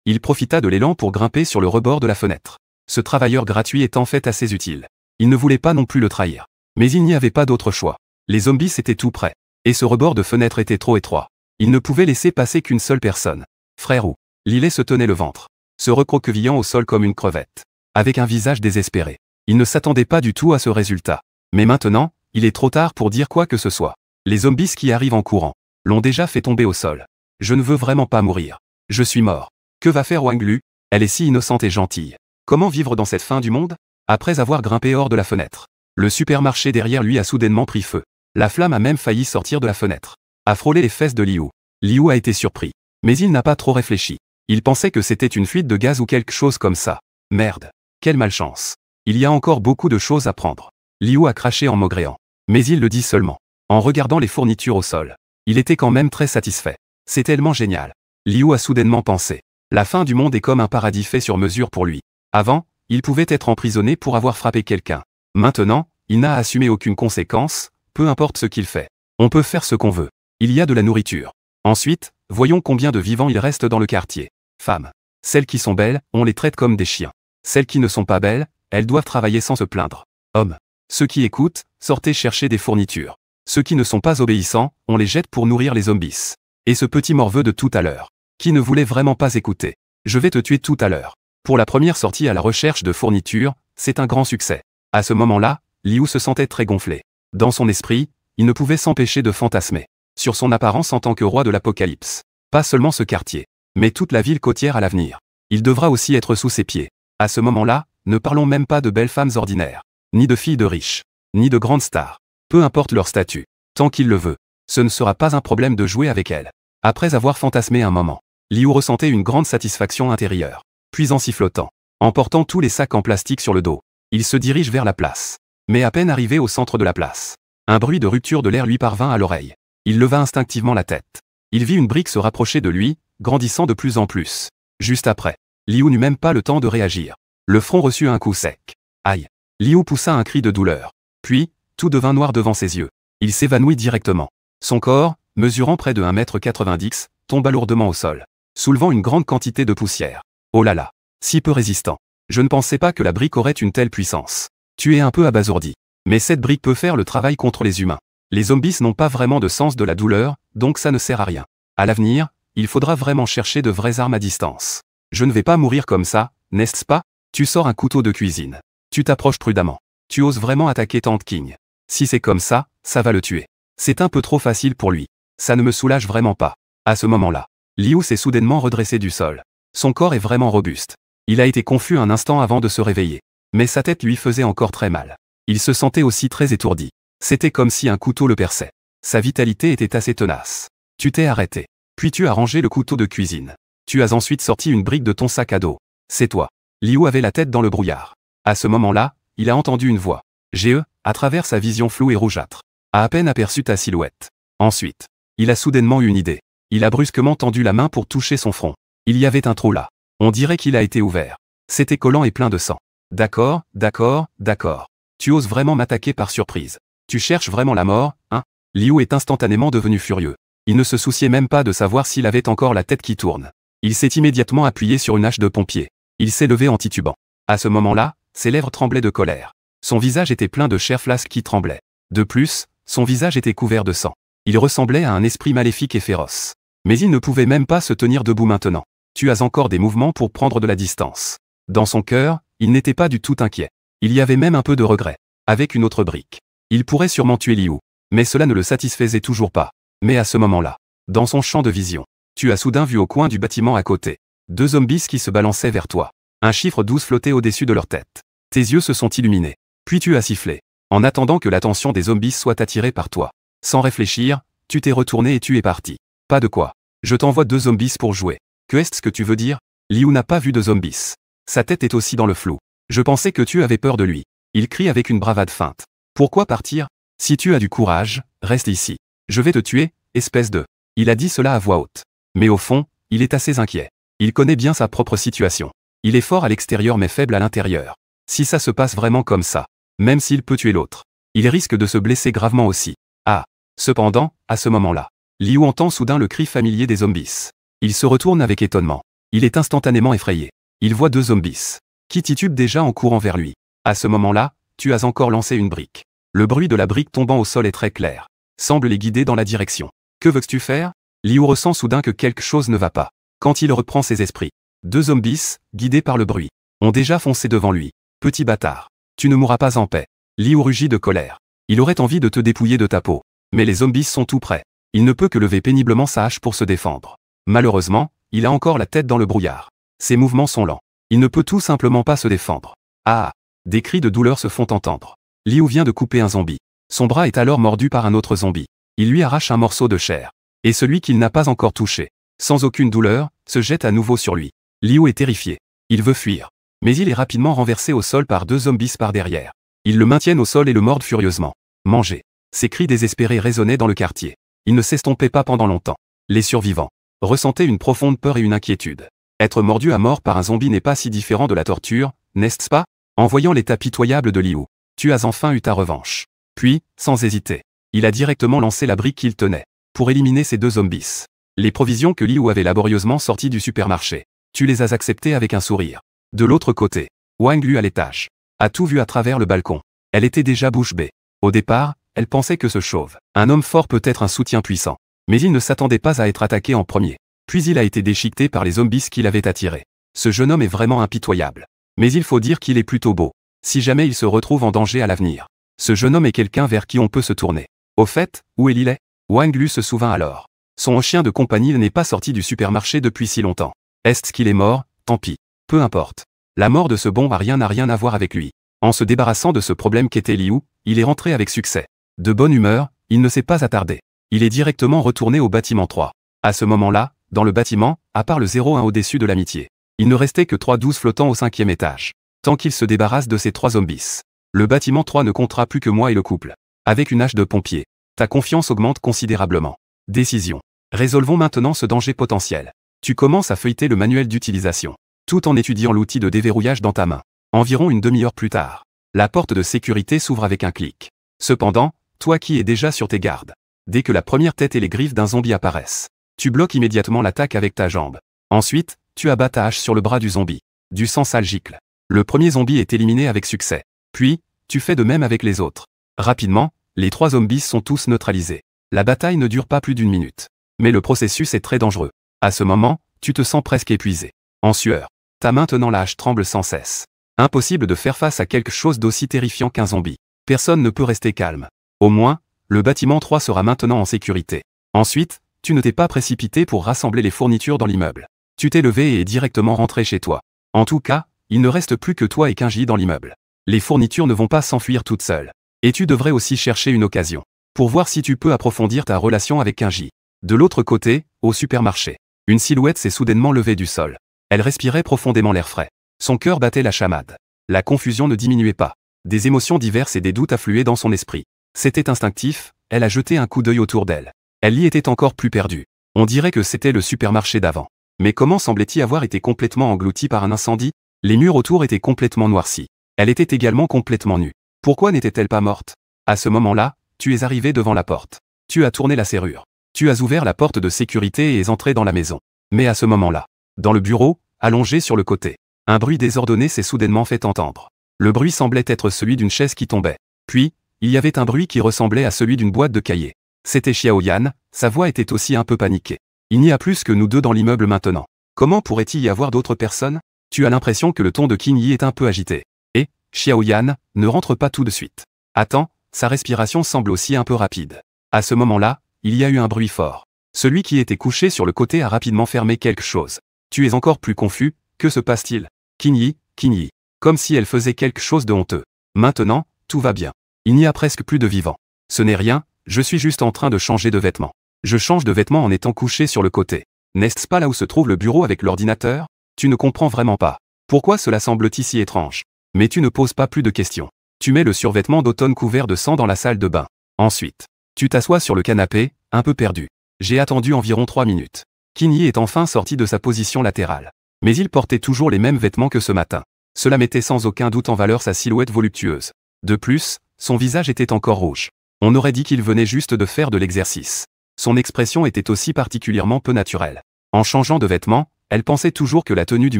Il profita de l'élan pour grimper sur le rebord de la fenêtre. Ce travailleur gratuit est en fait assez utile. Il ne voulait pas non plus le trahir. Mais il n'y avait pas d'autre choix. Les zombies étaient tout près. Et ce rebord de fenêtre était trop étroit. Il ne pouvait laisser passer qu'une seule personne. Frère Wu. Lillet se tenait le ventre, se recroquevillant au sol comme une crevette, avec un visage désespéré. Il ne s'attendait pas du tout à ce résultat. Mais maintenant, il est trop tard pour dire quoi que ce soit. Les zombies qui arrivent en courant l'ont déjà fait tomber au sol. Je ne veux vraiment pas mourir. Je suis mort. Que va faire Wang Lu? Elle est si innocente et gentille. Comment vivre dans cette fin du monde? Après avoir grimpé hors de la fenêtre, le supermarché derrière lui a soudainement pris feu. La flamme a même failli sortir de la fenêtre, a frôlé les fesses de Liu. Liu a été surpris. Mais il n'a pas trop réfléchi. Il pensait que c'était une fuite de gaz ou quelque chose comme ça. Merde. Quelle malchance. Il y a encore beaucoup de choses à prendre. Liu a craché en maugréant. Mais il le dit seulement, en regardant les fournitures au sol. Il était quand même très satisfait. C'est tellement génial. Liu a soudainement pensé. La fin du monde est comme un paradis fait sur mesure pour lui. Avant, il pouvait être emprisonné pour avoir frappé quelqu'un. Maintenant, il n'a à assumer aucune conséquence, peu importe ce qu'il fait. On peut faire ce qu'on veut. Il y a de la nourriture. Ensuite, voyons combien de vivants il reste dans le quartier. Femmes. Celles qui sont belles, on les traite comme des chiens. Celles qui ne sont pas belles, elles doivent travailler sans se plaindre. Hommes. Ceux qui écoutent, sortez chercher des fournitures. Ceux qui ne sont pas obéissants, on les jette pour nourrir les zombies. Et ce petit morveux de tout à l'heure, qui ne voulait vraiment pas écouter. Je vais te tuer tout à l'heure. Pour la première sortie à la recherche de fournitures, c'est un grand succès. À ce moment-là, Liu se sentait très gonflé. Dans son esprit, il ne pouvait s'empêcher de fantasmer sur son apparence en tant que roi de l'Apocalypse. Pas seulement ce quartier, mais toute la ville côtière à l'avenir. Il devra aussi être sous ses pieds. À ce moment-là, ne parlons même pas de belles femmes ordinaires, ni de filles de riches, ni de grandes stars. Peu importe leur statut, tant qu'il le veut, ce ne sera pas un problème de jouer avec elles. Après avoir fantasmé un moment, Liu ressentait une grande satisfaction intérieure. Puis en sifflotant, en portant tous les sacs en plastique sur le dos, il se dirige vers la place. Mais à peine arrivé au centre de la place, un bruit de rupture de l'air lui parvint à l'oreille. Il leva instinctivement la tête. Il vit une brique se rapprocher de lui, grandissant de plus en plus. Juste après, Liu n'eut même pas le temps de réagir. Le front reçut un coup sec. Aïe! Liu poussa un cri de douleur. Puis, tout devint noir devant ses yeux. Il s'évanouit directement. Son corps, mesurant près de 1,90 m, tomba lourdement au sol, soulevant une grande quantité de poussière. Oh là là! Si peu résistant. Je ne pensais pas que la brique aurait une telle puissance. Tu es un peu abasourdi. Mais cette brique peut faire le travail contre les humains. Les zombies n'ont pas vraiment de sens de la douleur, donc ça ne sert à rien. À l'avenir, il faudra vraiment chercher de vraies armes à distance. Je ne vais pas mourir comme ça, n'est-ce pas? Tu sors un couteau de cuisine. Tu t'approches prudemment. Tu oses vraiment attaquer Tante King. Si c'est comme ça va le tuer. C'est un peu trop facile pour lui. Ça ne me soulage vraiment pas. À ce moment-là, Liu s'est soudainement redressé du sol. Son corps est vraiment robuste. Il a été confus un instant avant de se réveiller. Mais sa tête lui faisait encore très mal. Il se sentait aussi très étourdi. C'était comme si un couteau le perçait. Sa vitalité était assez tenace. Tu t'es arrêté. Puis tu as rangé le couteau de cuisine. Tu as ensuite sorti une brique de ton sac à dos. C'est toi. Liu avait la tête dans le brouillard. À ce moment-là, il a entendu une voix. Ge, à travers sa vision floue et rougeâtre, a à peine aperçu ta silhouette. Ensuite, il a soudainement eu une idée. Il a brusquement tendu la main pour toucher son front. Il y avait un trou là. On dirait qu'il a été ouvert. C'était collant et plein de sang. D'accord, d'accord, d'accord. Tu oses vraiment m'attaquer par surprise. Tu cherches vraiment la mort, hein? Liu est instantanément devenu furieux. Il ne se souciait même pas de savoir s'il avait encore la tête qui tourne. Il s'est immédiatement appuyé sur une hache de pompier. Il s'est levé en titubant. À ce moment-là, ses lèvres tremblaient de colère. Son visage était plein de chair flasque qui tremblait. De plus, son visage était couvert de sang. Il ressemblait à un esprit maléfique et féroce. Mais il ne pouvait même pas se tenir debout maintenant. Tu as encore des mouvements pour prendre de la distance. Dans son cœur, il n'était pas du tout inquiet. Il y avait même un peu de regret. Avec une autre brique, il pourrait sûrement tuer Liu. Mais cela ne le satisfaisait toujours pas. Mais à ce moment-là, dans son champ de vision, tu as soudain vu au coin du bâtiment à côté 2 zombies qui se balançaient vers toi. Un chiffre 12 flottait au-dessus de leur tête. Tes yeux se sont illuminés. Puis tu as sifflé. En attendant que l'attention des zombies soit attirée par toi. Sans réfléchir, tu t'es retourné et tu es parti. Pas de quoi. Je t'envoie 2 zombies pour jouer. Que est-ce que tu veux dire? Liu n'a pas vu de zombies. Sa tête est aussi dans le flou. Je pensais que tu avais peur de lui. Il crie avec une bravade feinte. Pourquoi partir? Si tu as du courage, reste ici. Je vais te tuer, espèce de... Il a dit cela à voix haute. Mais au fond, il est assez inquiet. Il connaît bien sa propre situation. Il est fort à l'extérieur mais faible à l'intérieur. Si ça se passe vraiment comme ça, même s'il peut tuer l'autre, il risque de se blesser gravement aussi. Ah. Cependant, à ce moment-là, Liu entend soudain le cri familier des zombies. Il se retourne avec étonnement. Il est instantanément effrayé. Il voit 2 zombies qui titube déjà en courant vers lui. À ce moment-là, tu as encore lancé une brique. Le bruit de la brique tombant au sol est très clair. Semble les guider dans la direction. Que veux-tu faire? Liu ressent soudain que quelque chose ne va pas. Quand il reprend ses esprits, 2 zombies, guidés par le bruit, ont déjà foncé devant lui. Petit bâtard. Tu ne mourras pas en paix. Liu rugit de colère. Il aurait envie de te dépouiller de ta peau. Mais les zombies sont tout près. Il ne peut que lever péniblement sa hache pour se défendre. Malheureusement, il a encore la tête dans le brouillard. Ses mouvements sont lents. Il ne peut tout simplement pas se défendre. Ah! Des cris de douleur se font entendre. Liu vient de couper un zombie. Son bras est alors mordu par un autre zombie. Il lui arrache un morceau de chair. Et celui qu'il n'a pas encore touché, sans aucune douleur, se jette à nouveau sur lui. Liu est terrifié. Il veut fuir. Mais il est rapidement renversé au sol par 2 zombies par derrière. Ils le maintiennent au sol et le mordent furieusement. Manger. Ces cris désespérés résonnaient dans le quartier. Ils ne s'estompaient pas pendant longtemps. Les survivants ressentaient une profonde peur et une inquiétude. Être mordu à mort par un zombie n'est pas si différent de la torture, n'est-ce pas? En voyant l'état pitoyable de Liu, tu as enfin eu ta revanche. Puis, sans hésiter, il a directement lancé la brique qu'il tenait, pour éliminer ces 2 zombies. Les provisions que Liu avait laborieusement sorties du supermarché, tu les as acceptées avec un sourire. De l'autre côté, Wang Lu à l'étage, a tout vu à travers le balcon. Elle était déjà bouche bée. Au départ, elle pensait que ce chauve, un homme fort peut être un soutien puissant. Mais il ne s'attendait pas à être attaqué en premier. Puis il a été déchiqueté par les zombies qu'il avait attirés. Ce jeune homme est vraiment impitoyable. Mais il faut dire qu'il est plutôt beau. Si jamais il se retrouve en danger à l'avenir, ce jeune homme est quelqu'un vers qui on peut se tourner. Au fait, où est-il? Wang Lu se souvint alors. Son chien de compagnie n'est pas sorti du supermarché depuis si longtemps. Est-ce qu'il est mort? Tant pis. Peu importe. La mort de ce bon n'a rien à voir avec lui. En se débarrassant de ce problème qu'était Liu, il est rentré avec succès. De bonne humeur, il ne s'est pas attardé. Il est directement retourné au bâtiment 3. À ce moment-là, dans le bâtiment, à part le 01 au-dessus de l'amitié, il ne restait que 3 12 flottants au 5e étage. Tant qu'il se débarrasse de ces 3 zombies, le bâtiment 3 ne comptera plus que moi et le couple. Avec une hache de pompier, ta confiance augmente considérablement. Décision. Résolvons maintenant ce danger potentiel. Tu commences à feuilleter le manuel d'utilisation, tout en étudiant l'outil de déverrouillage dans ta main. Environ une demi-heure plus tard, la porte de sécurité s'ouvre avec un clic. Cependant, toi qui es déjà sur tes gardes, dès que la première tête et les griffes d'un zombie apparaissent, tu bloques immédiatement l'attaque avec ta jambe. Ensuite, tu abats ta hache sur le bras du zombie. Du sang sale gicle. Le premier zombie est éliminé avec succès. Puis, tu fais de même avec les autres. Rapidement, les 3 zombies sont tous neutralisés. La bataille ne dure pas plus d'1 minute. Mais le processus est très dangereux. À ce moment, tu te sens presque épuisé. En sueur. Ta main tenant la hache tremble sans cesse. Impossible de faire face à quelque chose d'aussi terrifiant qu'un zombie. Personne ne peut rester calme. Au moins, le bâtiment 3 sera maintenant en sécurité. Ensuite, tu ne t'es pas précipité pour rassembler les fournitures dans l'immeuble. Tu t'es levé et es directement rentré chez toi. En tout cas, il ne reste plus que toi et Kinji dans l'immeuble. Les fournitures ne vont pas s'enfuir toutes seules. Et tu devrais aussi chercher une occasion pour voir si tu peux approfondir ta relation avec Kinji. De l'autre côté, au supermarché, une silhouette s'est soudainement levée du sol. Elle respirait profondément l'air frais. Son cœur battait la chamade. La confusion ne diminuait pas. Des émotions diverses et des doutes affluaient dans son esprit. C'était instinctif, elle a jeté un coup d'œil autour d'elle. Elle y était encore plus perdue. On dirait que c'était le supermarché d'avant. Mais comment semblait-il avoir été complètement englouti par un incendie? Les murs autour étaient complètement noircis. Elle était également complètement nue. Pourquoi n'était-elle pas morte? À ce moment-là, tu es arrivé devant la porte. Tu as tourné la serrure. Tu as ouvert la porte de sécurité et es entré dans la maison. Mais à ce moment-là, dans le bureau, allongé sur le côté, un bruit désordonné s'est soudainement fait entendre. Le bruit semblait être celui d'une chaise qui tombait. Puis, il y avait un bruit qui ressemblait à celui d'une boîte de cahiers. C'était Xiao Yan, sa voix était aussi un peu paniquée. Il n'y a plus que nous deux dans l'immeuble maintenant. Comment pourrait-il y avoir d'autres personnes? Tu as l'impression que le ton de Qin Yi est un peu agité. Et, Xiao Yan, ne rentre pas tout de suite. Attends, sa respiration semble aussi un peu rapide. À ce moment-là, il y a eu un bruit fort. Celui qui était couché sur le côté a rapidement fermé quelque chose. Tu es encore plus confus, que se passe-t-il? Qin Yi, comme si elle faisait quelque chose de honteux. Maintenant, tout va bien. Il n'y a presque plus de vivants. Ce n'est rien, je suis juste en train de changer de vêtements. Je change de vêtements en étant couché sur le côté. N'est-ce pas là où se trouve le bureau avec l'ordinateur? Tu ne comprends vraiment pas. Pourquoi cela semble-t-il si étrange? Mais tu ne poses pas plus de questions. Tu mets le survêtement d'automne couvert de sang dans la salle de bain. Ensuite, tu t'assois sur le canapé, un peu perdu. J'ai attendu environ 3 minutes. Qin Yi est enfin sorti de sa position latérale. Mais il portait toujours les mêmes vêtements que ce matin. Cela mettait sans aucun doute en valeur sa silhouette voluptueuse. De plus, son visage était encore rouge. On aurait dit qu'il venait juste de faire de l'exercice. Son expression était aussi particulièrement peu naturelle. En changeant de vêtements, elle pensait toujours que la tenue du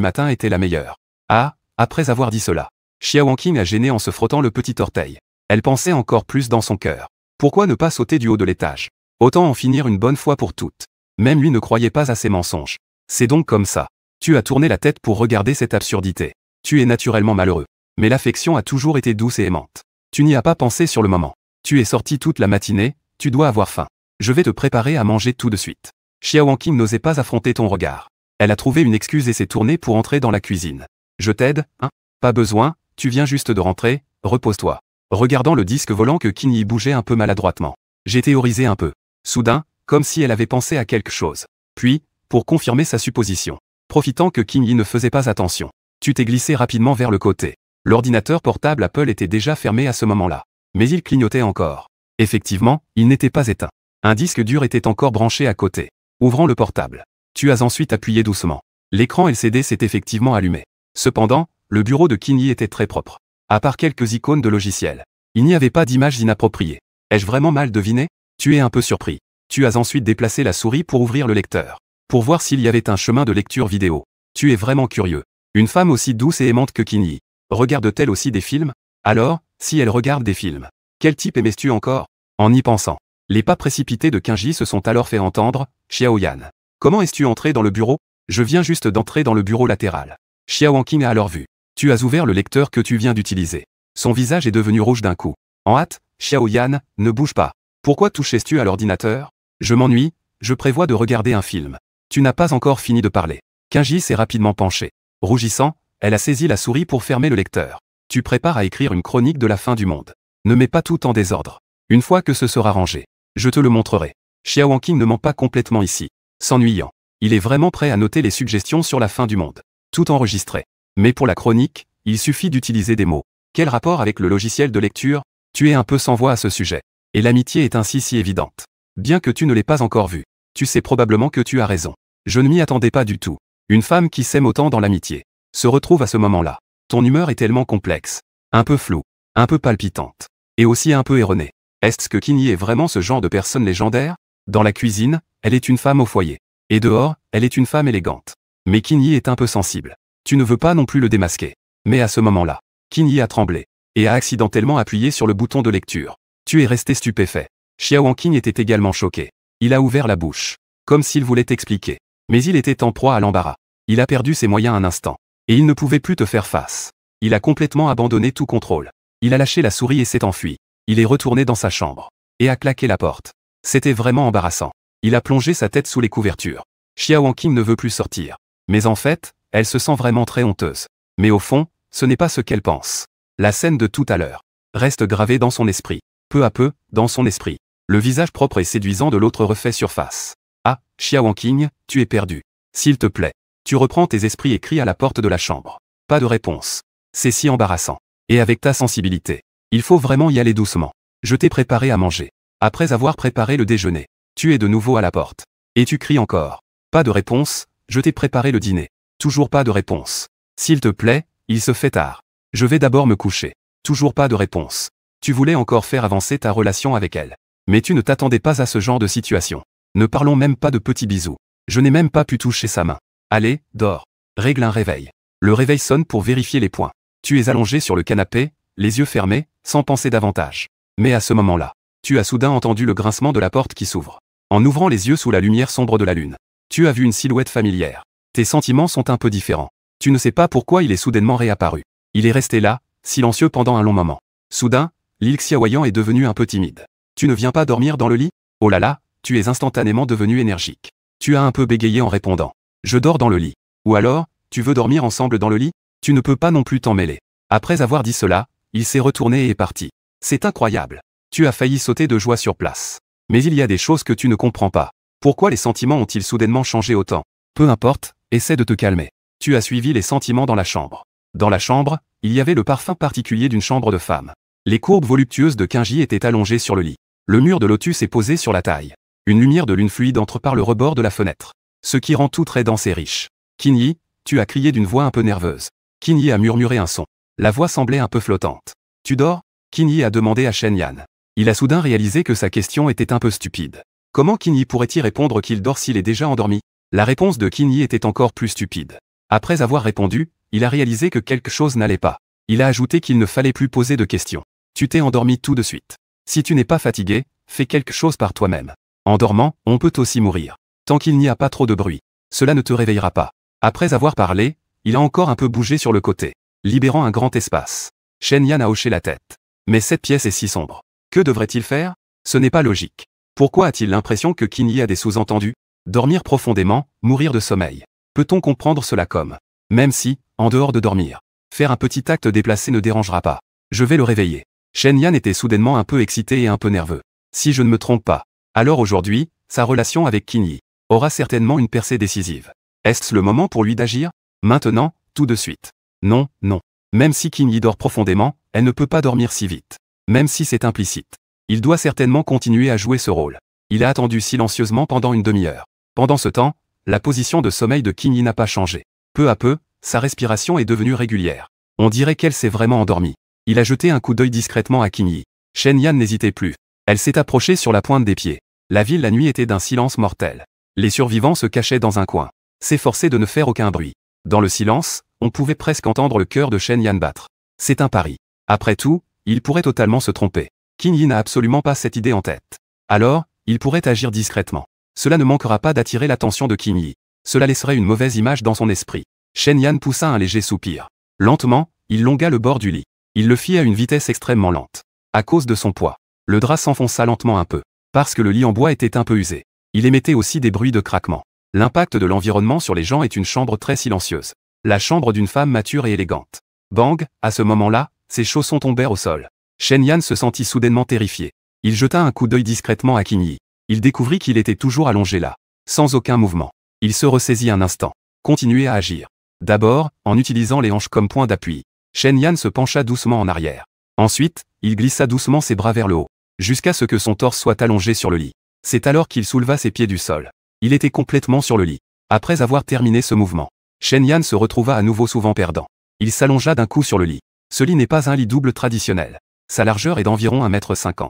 matin était la meilleure. Ah Après avoir dit cela, Xia Wangqing a gêné en se frottant le petit orteil. Elle pensait encore plus dans son cœur. Pourquoi ne pas sauter du haut de l'étage? Autant en finir une bonne fois pour toutes. Même lui ne croyait pas à ses mensonges. C'est donc comme ça. Tu as tourné la tête pour regarder cette absurdité. Tu es naturellement malheureux. Mais l'affection a toujours été douce et aimante. Tu n'y as pas pensé sur le moment. Tu es sorti toute la matinée, tu dois avoir faim. Je vais te préparer à manger tout de suite. Xia Wangqing n'osait pas affronter ton regard. Elle a trouvé une excuse et s'est tournée pour entrer dans la cuisine. Je t'aide, hein? Pas besoin, tu viens juste de rentrer, repose-toi. Regardant le disque volant que Qin Yi bougeait un peu maladroitement. J'ai théorisé un peu. Soudain, comme si elle avait pensé à quelque chose. Puis, pour confirmer sa supposition, profitant que Qin Yi ne faisait pas attention, tu t'es glissé rapidement vers le côté. L'ordinateur portable Apple était déjà fermé à ce moment-là. Mais il clignotait encore. Effectivement, il n'était pas éteint. Un disque dur était encore branché à côté. Ouvrant le portable. Tu as ensuite appuyé doucement. L'écran LCD s'est effectivement allumé. Cependant, le bureau de Qin Yi était très propre. À part quelques icônes de logiciels. Il n'y avait pas d'images inappropriées. Ai-je vraiment mal deviné? Tu es un peu surpris. Tu as ensuite déplacé la souris pour ouvrir le lecteur. Pour voir s'il y avait un chemin de lecture vidéo. Tu es vraiment curieux. Une femme aussi douce et aimante que Qin Yi. Regarde-t-elle aussi des films? Alors, si elle regarde des films, quel type aimais-tu encore? En y pensant, les pas précipités de Qin Yi se sont alors fait entendre. Xiaoyan. Comment es-tu entré dans le bureau? Je viens juste d'entrer dans le bureau latéral. Xia Wangqing a alors vu. Tu as ouvert le lecteur que tu viens d'utiliser. Son visage est devenu rouge d'un coup. En hâte, Xiaoyan, ne bouge pas. Pourquoi touchais-tu à l'ordinateur? Je m'ennuie, je prévois de regarder un film. Tu n'as pas encore fini de parler. Qin Yi s'est rapidement penchée. Rougissant, elle a saisi la souris pour fermer le lecteur. Tu prépares à écrire une chronique de la fin du monde. Ne mets pas tout en désordre. Une fois que ce sera rangé, je te le montrerai. Xia Wangqing ne ment pas complètement ici. S'ennuyant. Il est vraiment prêt à noter les suggestions sur la fin du monde. Tout enregistré. Mais pour la chronique, il suffit d'utiliser des mots. Quel rapport avec le logiciel de lecture? Tu es un peu sans voix à ce sujet. Et l'amitié est ainsi si évidente. Bien que tu ne l'aies pas encore vue. Tu sais probablement que tu as raison. Je ne m'y attendais pas du tout. Une femme qui s'aime autant dans l'amitié se retrouve à ce moment-là. Ton humeur est tellement complexe. Un peu floue. Un peu palpitante. Et aussi un peu erronée. Est-ce que Qin Yi est vraiment ce genre de personne légendaire? Dans la cuisine, elle est une femme au foyer. Et dehors, elle est une femme élégante. Mais Qin Yi est un peu sensible. Tu ne veux pas non plus le démasquer. Mais à ce moment-là, Qin Yi a tremblé. Et a accidentellement appuyé sur le bouton de lecture. Tu es resté stupéfait. Xia Wangqing était également choqué. Il a ouvert la bouche. Comme s'il voulait t'expliquer. Mais il était en proie à l'embarras. Il a perdu ses moyens un instant. Et il ne pouvait plus te faire face. Il a complètement abandonné tout contrôle. Il a lâché la souris et s'est enfui. Il est retourné dans sa chambre. Et a claqué la porte. C'était vraiment embarrassant. Il a plongé sa tête sous les couvertures. Xia Wangqing ne veut plus sortir. Mais en fait, elle se sent vraiment très honteuse. Mais au fond, ce n'est pas ce qu'elle pense. La scène de tout à l'heure reste gravée dans son esprit. Peu à peu, dans son esprit, le visage propre et séduisant de l'autre refait surface. Ah, Xia Wangqing, tu es perdu. S'il te plaît. Tu reprends tes esprits et cries à la porte de la chambre. Pas de réponse. C'est si embarrassant. Et avec ta sensibilité, il faut vraiment y aller doucement. Je t'ai préparé à manger. Après avoir préparé le déjeuner, tu es de nouveau à la porte. Et tu cries encore. Pas de réponse, je t'ai préparé le dîner. Toujours pas de réponse. S'il te plaît, il se fait tard. Je vais d'abord me coucher. Toujours pas de réponse. Tu voulais encore faire avancer ta relation avec elle. Mais tu ne t'attendais pas à ce genre de situation. Ne parlons même pas de petits bisous. Je n'ai même pas pu toucher sa main. Allez, dors. Règle un réveil. Le réveil sonne pour vérifier les points. Tu es allongé sur le canapé, les yeux fermés, sans penser davantage. Mais à ce moment-là, tu as soudain entendu le grincement de la porte qui s'ouvre. En ouvrant les yeux sous la lumière sombre de la lune, tu as vu une silhouette familière. Tes sentiments sont un peu différents. Tu ne sais pas pourquoi il est soudainement réapparu. Il est resté là, silencieux pendant un long moment. Soudain, Lil Xiaoyan est devenu un peu timide. Tu ne viens pas dormir dans le lit? Oh là là, tu es instantanément devenu énergique. Tu as un peu bégayé en répondant. Je dors dans le lit. Ou alors, tu veux dormir ensemble dans le lit? Tu ne peux pas non plus t'en mêler. Après avoir dit cela, il s'est retourné et est parti. C'est incroyable. Tu as failli sauter de joie sur place. Mais il y a des choses que tu ne comprends pas. Pourquoi les sentiments ont-ils soudainement changé autant? Peu importe, essaie de te calmer. Tu as suivi les sentiments dans la chambre. Dans la chambre, il y avait le parfum particulier d'une chambre de femme. Les courbes voluptueuses de Qin Yi étaient allongées sur le lit. Le mur de lotus est posé sur la taille. Une lumière de lune fluide entre par le rebord de la fenêtre. Ce qui rend tout très dense et riche. Qin Yi, tu as crié d'une voix un peu nerveuse. Qin Yi a murmuré un son. La voix semblait un peu flottante. Tu dors? Qin Yi a demandé à Shen Yan. Il a soudain réalisé que sa question était un peu stupide. Comment Qin Yi pourrait-il répondre qu'il dort s'il est déjà endormi? La réponse de Qin Yi était encore plus stupide. Après avoir répondu, il a réalisé que quelque chose n'allait pas. Il a ajouté qu'il ne fallait plus poser de questions. Tu t'es endormi tout de suite. Si tu n'es pas fatigué, fais quelque chose par toi-même. En dormant, on peut aussi mourir. Tant qu'il n'y a pas trop de bruit, cela ne te réveillera pas. Après avoir parlé, il a encore un peu bougé sur le côté, libérant un grand espace. Shen Yan a hoché la tête. Mais cette pièce est si sombre. Que devrait-il faire? Ce n'est pas logique. Pourquoi a-t-il l'impression que Qin Yi a des sous-entendus? Dormir profondément, mourir de sommeil. Peut-on comprendre cela comme, même si, en dehors de dormir, faire un petit acte déplacé ne dérangera pas. Je vais le réveiller. Shen Yan était soudainement un peu excité et un peu nerveux. Si je ne me trompe pas, alors aujourd'hui, sa relation avec Qin Yi aura certainement une percée décisive. Est-ce le moment pour lui d'agir? Maintenant, tout de suite. Non, non. Même si Qin Yi dort profondément, elle ne peut pas dormir si vite. Même si c'est implicite. Il doit certainement continuer à jouer ce rôle. Il a attendu silencieusement pendant une demi-heure. Pendant ce temps, la position de sommeil de Qin Yi n'a pas changé. Peu à peu, sa respiration est devenue régulière. On dirait qu'elle s'est vraiment endormie. Il a jeté un coup d'œil discrètement à Qin Yi. Shen Yan n'hésitait plus. Elle s'est approchée sur la pointe des pieds. La ville la nuit était d'un silence mortel. Les survivants se cachaient dans un coin, s'efforçaient de ne faire aucun bruit. Dans le silence, on pouvait presque entendre le cœur de Shen Yan battre. C'est un pari. Après tout, il pourrait totalement se tromper. Qin Yi n'a absolument pas cette idée en tête. Alors, il pourrait agir discrètement. Cela ne manquera pas d'attirer l'attention de Qin Yi. Cela laisserait une mauvaise image dans son esprit. Shen Yan poussa un léger soupir. Lentement, il longua le bord du lit. Il le fit à une vitesse extrêmement lente. À cause de son poids, le drap s'enfonça lentement un peu. Parce que le lit en bois était un peu usé. Il émettait aussi des bruits de craquement. L'impact de l'environnement sur les gens est une chambre très silencieuse. La chambre d'une femme mature et élégante. Bang, à ce moment-là, ses chaussons tombèrent au sol. Shen Yan se sentit soudainement terrifié. Il jeta un coup d'œil discrètement à Qin Yi. Il découvrit qu'il était toujours allongé là, sans aucun mouvement. Il se ressaisit un instant. Continuait à agir. D'abord, en utilisant les hanches comme point d'appui. Shen Yan se pencha doucement en arrière. Ensuite, il glissa doucement ses bras vers le haut, jusqu'à ce que son torse soit allongé sur le lit. C'est alors qu'il souleva ses pieds du sol. Il était complètement sur le lit. Après avoir terminé ce mouvement, Shen Yan se retrouva à nouveau souvent perdant. Il s'allongea d'un coup sur le lit. Ce lit n'est pas un lit double traditionnel. Sa largeur est d'environ 1,50 m.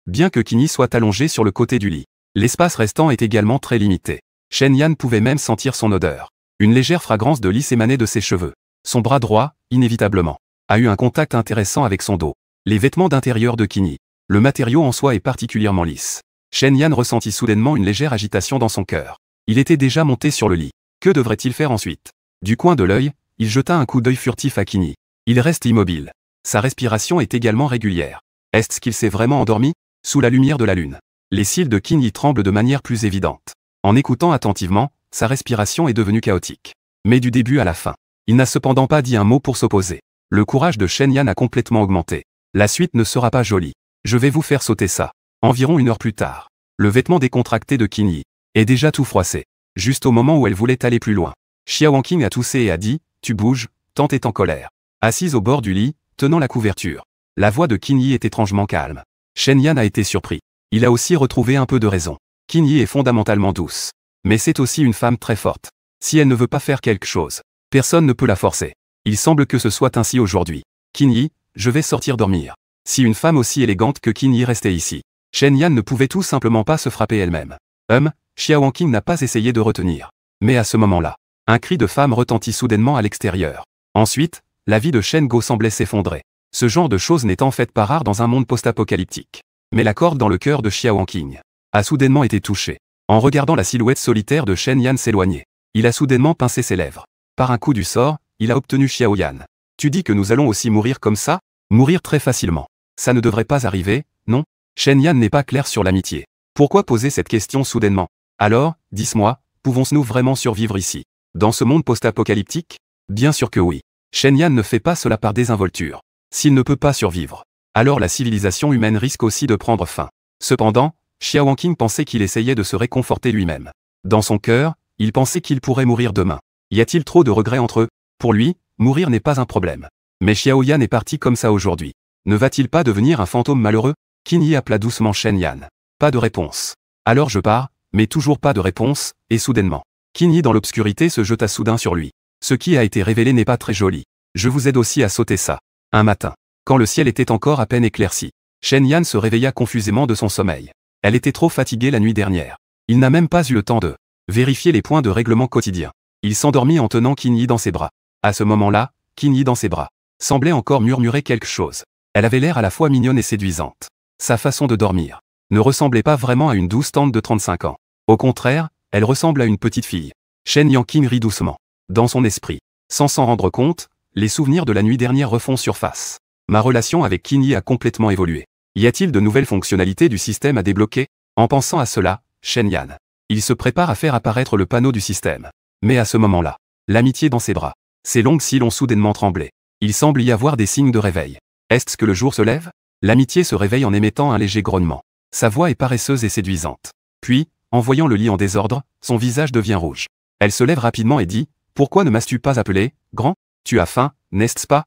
Bien que Qin Yi soit allongé sur le côté du lit, l'espace restant est également très limité. Shen Yan pouvait même sentir son odeur. Une légère fragrance de lys émanait de ses cheveux. Son bras droit, inévitablement, a eu un contact intéressant avec son dos. Les vêtements d'intérieur de Qin Yi. Le matériau en soi est particulièrement lisse. Shen Yan ressentit soudainement une légère agitation dans son cœur. Il était déjà monté sur le lit. Que devrait-il faire ensuite? Du coin de l'œil, il jeta un coup d'œil furtif à Qin Yi. Il reste immobile. Sa respiration est également régulière. Est-ce qu'il s'est vraiment endormi? Sous la lumière de la lune, les cils de Qin Yi tremblent de manière plus évidente. En écoutant attentivement, sa respiration est devenue chaotique. Mais du début à la fin, il n'a cependant pas dit un mot pour s'opposer. Le courage de Shen Yan a complètement augmenté. La suite ne sera pas jolie. Je vais vous faire sauter ça. Environ 1 heure plus tard, le vêtement décontracté de Qin Yi est déjà tout froissé. Juste au moment où elle voulait aller plus loin, Xia Wanqing a toussé et a dit « Tu bouges », tant est en colère. Assise au bord du lit, tenant la couverture, la voix de Qin Yi est étrangement calme. Shen Yan a été surpris. Il a aussi retrouvé un peu de raison. Qin Yi est fondamentalement douce. Mais c'est aussi une femme très forte. Si elle ne veut pas faire quelque chose, personne ne peut la forcer. Il semble que ce soit ainsi aujourd'hui. Qin Yi, je vais sortir dormir. Si une femme aussi élégante que Qin Yi restait ici, Shen Yan ne pouvait tout simplement pas se frapper elle-même. Xia Wanqing n'a pas essayé de retenir. Mais à ce moment-là, un cri de femme retentit soudainement à l'extérieur. Ensuite, la vie de Shen Go semblait s'effondrer. Ce genre de choses n'est en fait pas rare dans un monde post-apocalyptique. Mais la corde dans le cœur de Xia Wanqing a soudainement été touchée. En regardant la silhouette solitaire de Shen Yan s'éloigner, il a soudainement pincé ses lèvres. Par un coup du sort, il a obtenu Xiao Yan. Tu dis que nous allons aussi mourir comme ça? Mourir très facilement. Ça ne devrait pas arriver, non? Shen Yan n'est pas clair sur l'amitié. Pourquoi poser cette question soudainement? Alors, dis-moi, pouvons-nous vraiment survivre ici? Dans ce monde post-apocalyptique? Bien sûr que oui. Shen Yan ne fait pas cela par désinvolture. S'il ne peut pas survivre, alors la civilisation humaine risque aussi de prendre fin. Cependant, Xia Wanqing pensait qu'il essayait de se réconforter lui-même. Dans son cœur, il pensait qu'il pourrait mourir demain. Y a-t-il trop de regrets entre eux? Pour lui, mourir n'est pas un problème. Mais Xiao Yan est parti comme ça aujourd'hui. Ne va-t-il pas devenir un fantôme malheureux? Qin Yi appela doucement Shen Yan. Pas de réponse. Alors je pars, mais toujours pas de réponse, et soudainement, Qin Yi dans l'obscurité se jeta soudain sur lui. Ce qui a été révélé n'est pas très joli. Je vous aide aussi à sauter ça. Un matin, quand le ciel était encore à peine éclairci, Shen Yan se réveilla confusément de son sommeil. Elle était trop fatiguée la nuit dernière. Il n'a même pas eu le temps de vérifier les points de règlement quotidiens. Il s'endormit en tenant Qin Yi dans ses bras. À ce moment-là, Qin Yi dans ses bras semblait encore murmurer quelque chose. Elle avait l'air à la fois mignonne et séduisante. Sa façon de dormir ne ressemblait pas vraiment à une douce tante de 35 ans. Au contraire, elle ressemble à une petite fille. Shen Yanqing rit doucement. Dans son esprit, sans s'en rendre compte, les souvenirs de la nuit dernière refont surface. Ma relation avec Qin Yi a complètement évolué. Y a-t-il de nouvelles fonctionnalités du système à débloquer? En pensant à cela, Shen Yan, il se prépare à faire apparaître le panneau du système. Mais à ce moment-là, l'amitié dans ses bras, ses longues cils ont soudainement tremblé. Il semble y avoir des signes de réveil. Est-ce que le jour se lève? L'amitié se réveille en émettant un léger grognement. Sa voix est paresseuse et séduisante. Puis, en voyant le lit en désordre, son visage devient rouge. Elle se lève rapidement et dit « Pourquoi ne m'as-tu pas appelé, grand? Tu as faim, n'est-ce pas?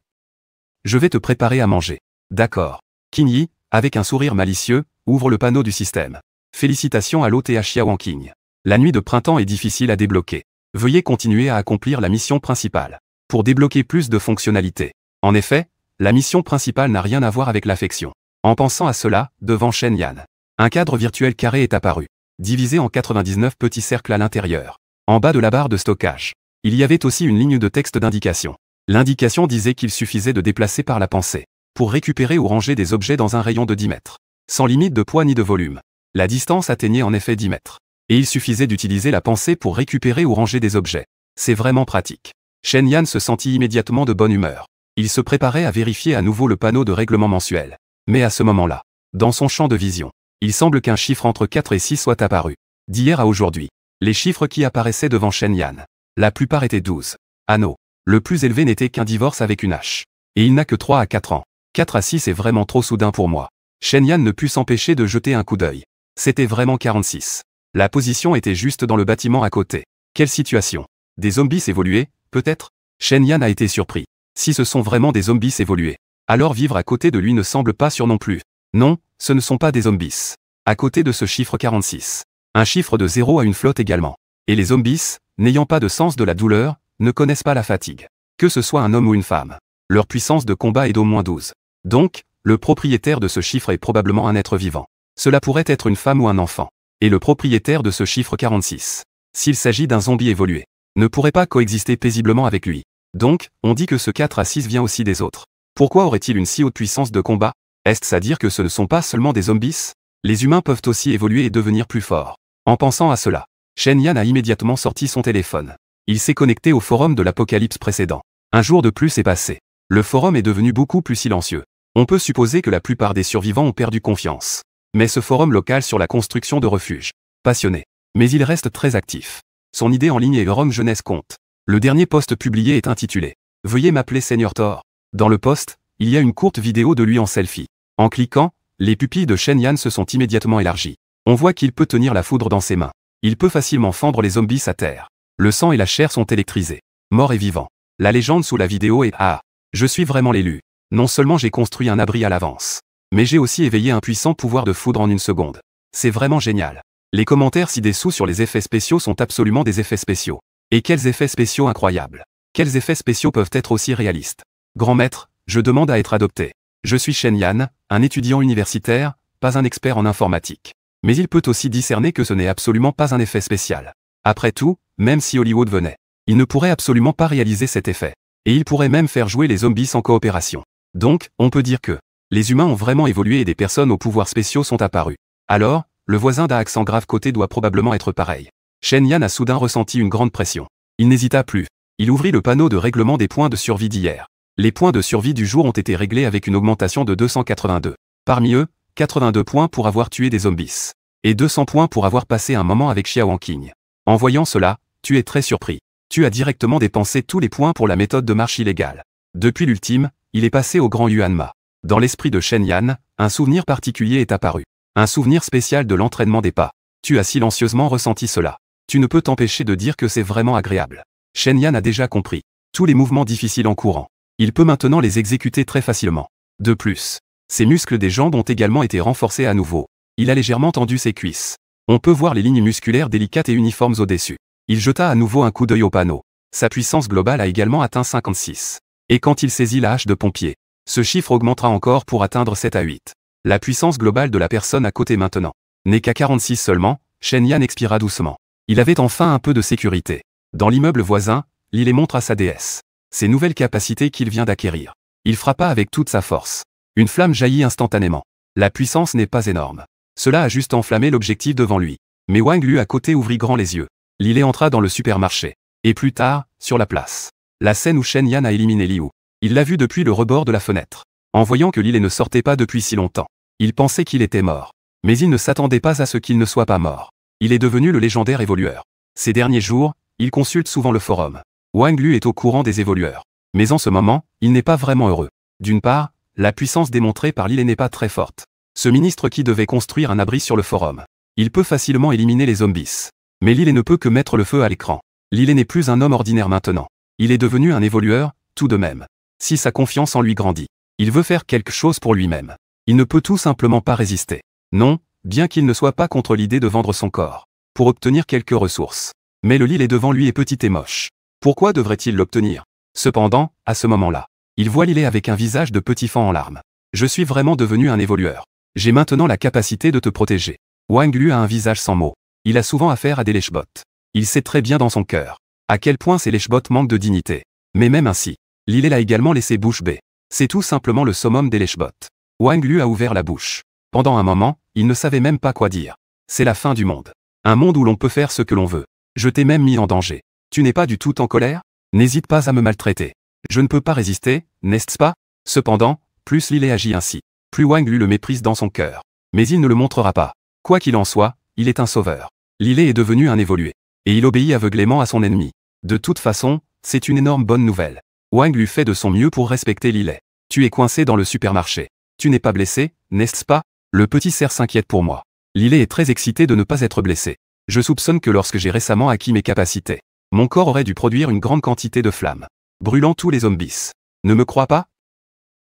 Je vais te préparer à manger. » D'accord. Qin Yi, avec un sourire malicieux, ouvre le panneau du système. Félicitations à l'hôte et à Xia Wanqing. La nuit de printemps est difficile à débloquer. Veuillez continuer à accomplir la mission principale. Pour débloquer plus de fonctionnalités. En effet, la mission principale n'a rien à voir avec l'affection. En pensant à cela, devant Shen Yan, un cadre virtuel carré est apparu, divisé en 99 petits cercles à l'intérieur. En bas de la barre de stockage, il y avait aussi une ligne de texte d'indication. L'indication disait qu'il suffisait de déplacer par la pensée, pour récupérer ou ranger des objets dans un rayon de 10 mètres. Sans limite de poids ni de volume. La distance atteignait en effet 10 mètres. Et il suffisait d'utiliser la pensée pour récupérer ou ranger des objets. C'est vraiment pratique. Shen Yan se sentit immédiatement de bonne humeur. Il se préparait à vérifier à nouveau le panneau de règlement mensuel. Mais à ce moment-là, dans son champ de vision, il semble qu'un chiffre entre 4 et 6 soit apparu. D'hier à aujourd'hui, les chiffres qui apparaissaient devant Shen Yan, la plupart étaient 12. Anneaux. Le plus élevé n'était qu'un divorce avec une hache. Et il n'a que 3 à 4 ans. 4 à 6 est vraiment trop soudain pour moi. Shen Yan ne put s'empêcher de jeter un coup d'œil. C'était vraiment 46. La position était juste dans le bâtiment à côté. Quelle situation? Des zombies évolués, peut-être? Shen Yan a été surpris. Si ce sont vraiment des zombies évolués, alors vivre à côté de lui ne semble pas sûr non plus. Non, ce ne sont pas des zombies. À côté de ce chiffre 46. Un chiffre de 0 à une flotte également. Et les zombies, n'ayant pas de sens de la douleur, ne connaissent pas la fatigue. Que ce soit un homme ou une femme. Leur puissance de combat est d'au moins 12. Donc, le propriétaire de ce chiffre est probablement un être vivant. Cela pourrait être une femme ou un enfant. Et le propriétaire de ce chiffre 46, s'il s'agit d'un zombie évolué, ne pourrait pas coexister paisiblement avec lui. Donc, on dit que ce 4 à 6 vient aussi des autres. Pourquoi aurait-il une si haute puissance de combat? Est-ce à dire que ce ne sont pas seulement des zombies? Les humains peuvent aussi évoluer et devenir plus forts. En pensant à cela, Shen Yan a immédiatement sorti son téléphone. Il s'est connecté au forum de l'apocalypse précédent. Un jour de plus est passé. Le forum est devenu beaucoup plus silencieux. On peut supposer que la plupart des survivants ont perdu confiance. Mais ce forum local sur la construction de refuges, passionné. Mais il reste très actif. Son idée en ligne est Rome Jeunesse Compte. Le dernier post publié est intitulé « Veuillez m'appeler Seigneur Thor ». Dans le post, il y a une courte vidéo de lui en selfie. En cliquant, les pupilles de Shen Yan se sont immédiatement élargies. On voit qu'il peut tenir la foudre dans ses mains. Il peut facilement fendre les zombies à terre. Le sang et la chair sont électrisés. Mort et vivant. La légende sous la vidéo est « Ah, je suis vraiment l'élu. Non seulement j'ai construit un abri à l'avance, mais j'ai aussi éveillé un puissant pouvoir de foudre en une seconde. C'est vraiment génial. » Les commentaires ci-dessous sur les effets spéciaux sont absolument des effets spéciaux. Et quels effets spéciaux incroyables. Quels effets spéciaux peuvent être aussi réalistes? Grand maître, je demande à être adopté. Je suis Shen Yan, un étudiant universitaire, pas un expert en informatique. Mais il peut aussi discerner que ce n'est absolument pas un effet spécial. Après tout, même si Hollywood venait, il ne pourrait absolument pas réaliser cet effet. Et il pourrait même faire jouer les zombies en coopération. Donc, on peut dire que les humains ont vraiment évolué et des personnes aux pouvoirs spéciaux sont apparues. Alors, le voisin d'un accent grave côté doit probablement être pareil. Shen Yan a soudain ressenti une grande pression. Il n'hésita plus. Il ouvrit le panneau de règlement des points de survie d'hier. Les points de survie du jour ont été réglés avec une augmentation de 282. Parmi eux, 82 points pour avoir tué des zombies. Et 200 points pour avoir passé un moment avec Xia Wanqing. En voyant cela, tu es très surpris. Tu as directement dépensé tous les points pour la méthode de marche illégale. Depuis l'ultime, il est passé au grand Yuanma. Dans l'esprit de Shen Yan, un souvenir particulier est apparu. Un souvenir spécial de l'entraînement des pas. Tu as silencieusement ressenti cela. Tu ne peux t'empêcher de dire que c'est vraiment agréable. Shen Yan a déjà compris tous les mouvements difficiles en courant. Il peut maintenant les exécuter très facilement. De plus, ses muscles des jambes ont également été renforcés à nouveau. Il a légèrement tendu ses cuisses. On peut voir les lignes musculaires délicates et uniformes au-dessus. Il jeta à nouveau un coup d'œil au panneau. Sa puissance globale a également atteint 56. Et quand il saisit la hache de pompier, ce chiffre augmentera encore pour atteindre 7 à 8. La puissance globale de la personne à côté maintenant n'est qu'à 46 seulement. Shen Yan expira doucement. Il avait enfin un peu de sécurité. Dans l'immeuble voisin, Lilé montre à sa déesse ces nouvelles capacités qu'il vient d'acquérir. Il frappa avec toute sa force. Une flamme jaillit instantanément. La puissance n'est pas énorme. Cela a juste enflammé l'objectif devant lui. Mais Wang Lu à côté ouvrit grand les yeux. Lilé entra dans le supermarché. Et plus tard, sur la place. La scène où Shen Yan a éliminé Liu. Il l'a vu depuis le rebord de la fenêtre. En voyant que Lilé ne sortait pas depuis si longtemps, il pensait qu'il était mort. Mais il ne s'attendait pas à ce qu'il ne soit pas mort. Il est devenu le légendaire évolueur. Ces derniers jours, il consulte souvent le forum. Wang Lu est au courant des évolueurs. Mais en ce moment, il n'est pas vraiment heureux. D'une part, la puissance démontrée par Lilé n'est pas très forte. Ce ministre qui devait construire un abri sur le forum. Il peut facilement éliminer les zombies. Mais Lilé ne peut que mettre le feu à l'écran. Lilé n'est plus un homme ordinaire maintenant. Il est devenu un évolueur, tout de même. Si sa confiance en lui grandit, il veut faire quelque chose pour lui-même. Il ne peut tout simplement pas résister. Non, bien qu'il ne soit pas contre l'idée de vendre son corps, pour obtenir quelques ressources. Mais le Lilé devant lui est petit et moche. Pourquoi devrait-il l'obtenir? Cependant, à ce moment-là, il voit Lilé avec un visage de petit fan en larmes. Je suis vraiment devenu un évolueur. J'ai maintenant la capacité de te protéger. Wang Lu a un visage sans mots. Il a souvent affaire à des lèche-bots. Il sait très bien dans son cœur à quel point ces lèche-bots manquent de dignité. Mais même ainsi, Lilé l'a également laissé bouche bée. C'est tout simplement le summum des lèche-bots. Wang Lu a ouvert la bouche. Pendant un moment, il ne savait même pas quoi dire. C'est la fin du monde. Un monde où l'on peut faire ce que l'on veut. Je t'ai même mis en danger. Tu n'es pas du tout en colère? N'hésite pas à me maltraiter. Je ne peux pas résister, n'est-ce pas? Cependant, plus Lilé agit ainsi, plus Wang Lu le méprise dans son cœur. Mais il ne le montrera pas. Quoi qu'il en soit, il est un sauveur. Lilé est devenu un évolué. Et il obéit aveuglément à son ennemi. De toute façon, c'est une énorme bonne nouvelle. Wang Lu fait de son mieux pour respecter Lilé. Tu es coincé dans le supermarché. Tu n'es pas blessé, n'est-ce pas? Le petit cerf s'inquiète pour moi. Lilé est très excité de ne pas être blessé. Je soupçonne que lorsque j'ai récemment acquis mes capacités, mon corps aurait dû produire une grande quantité de flammes, brûlant tous les zombies. Ne me crois pas?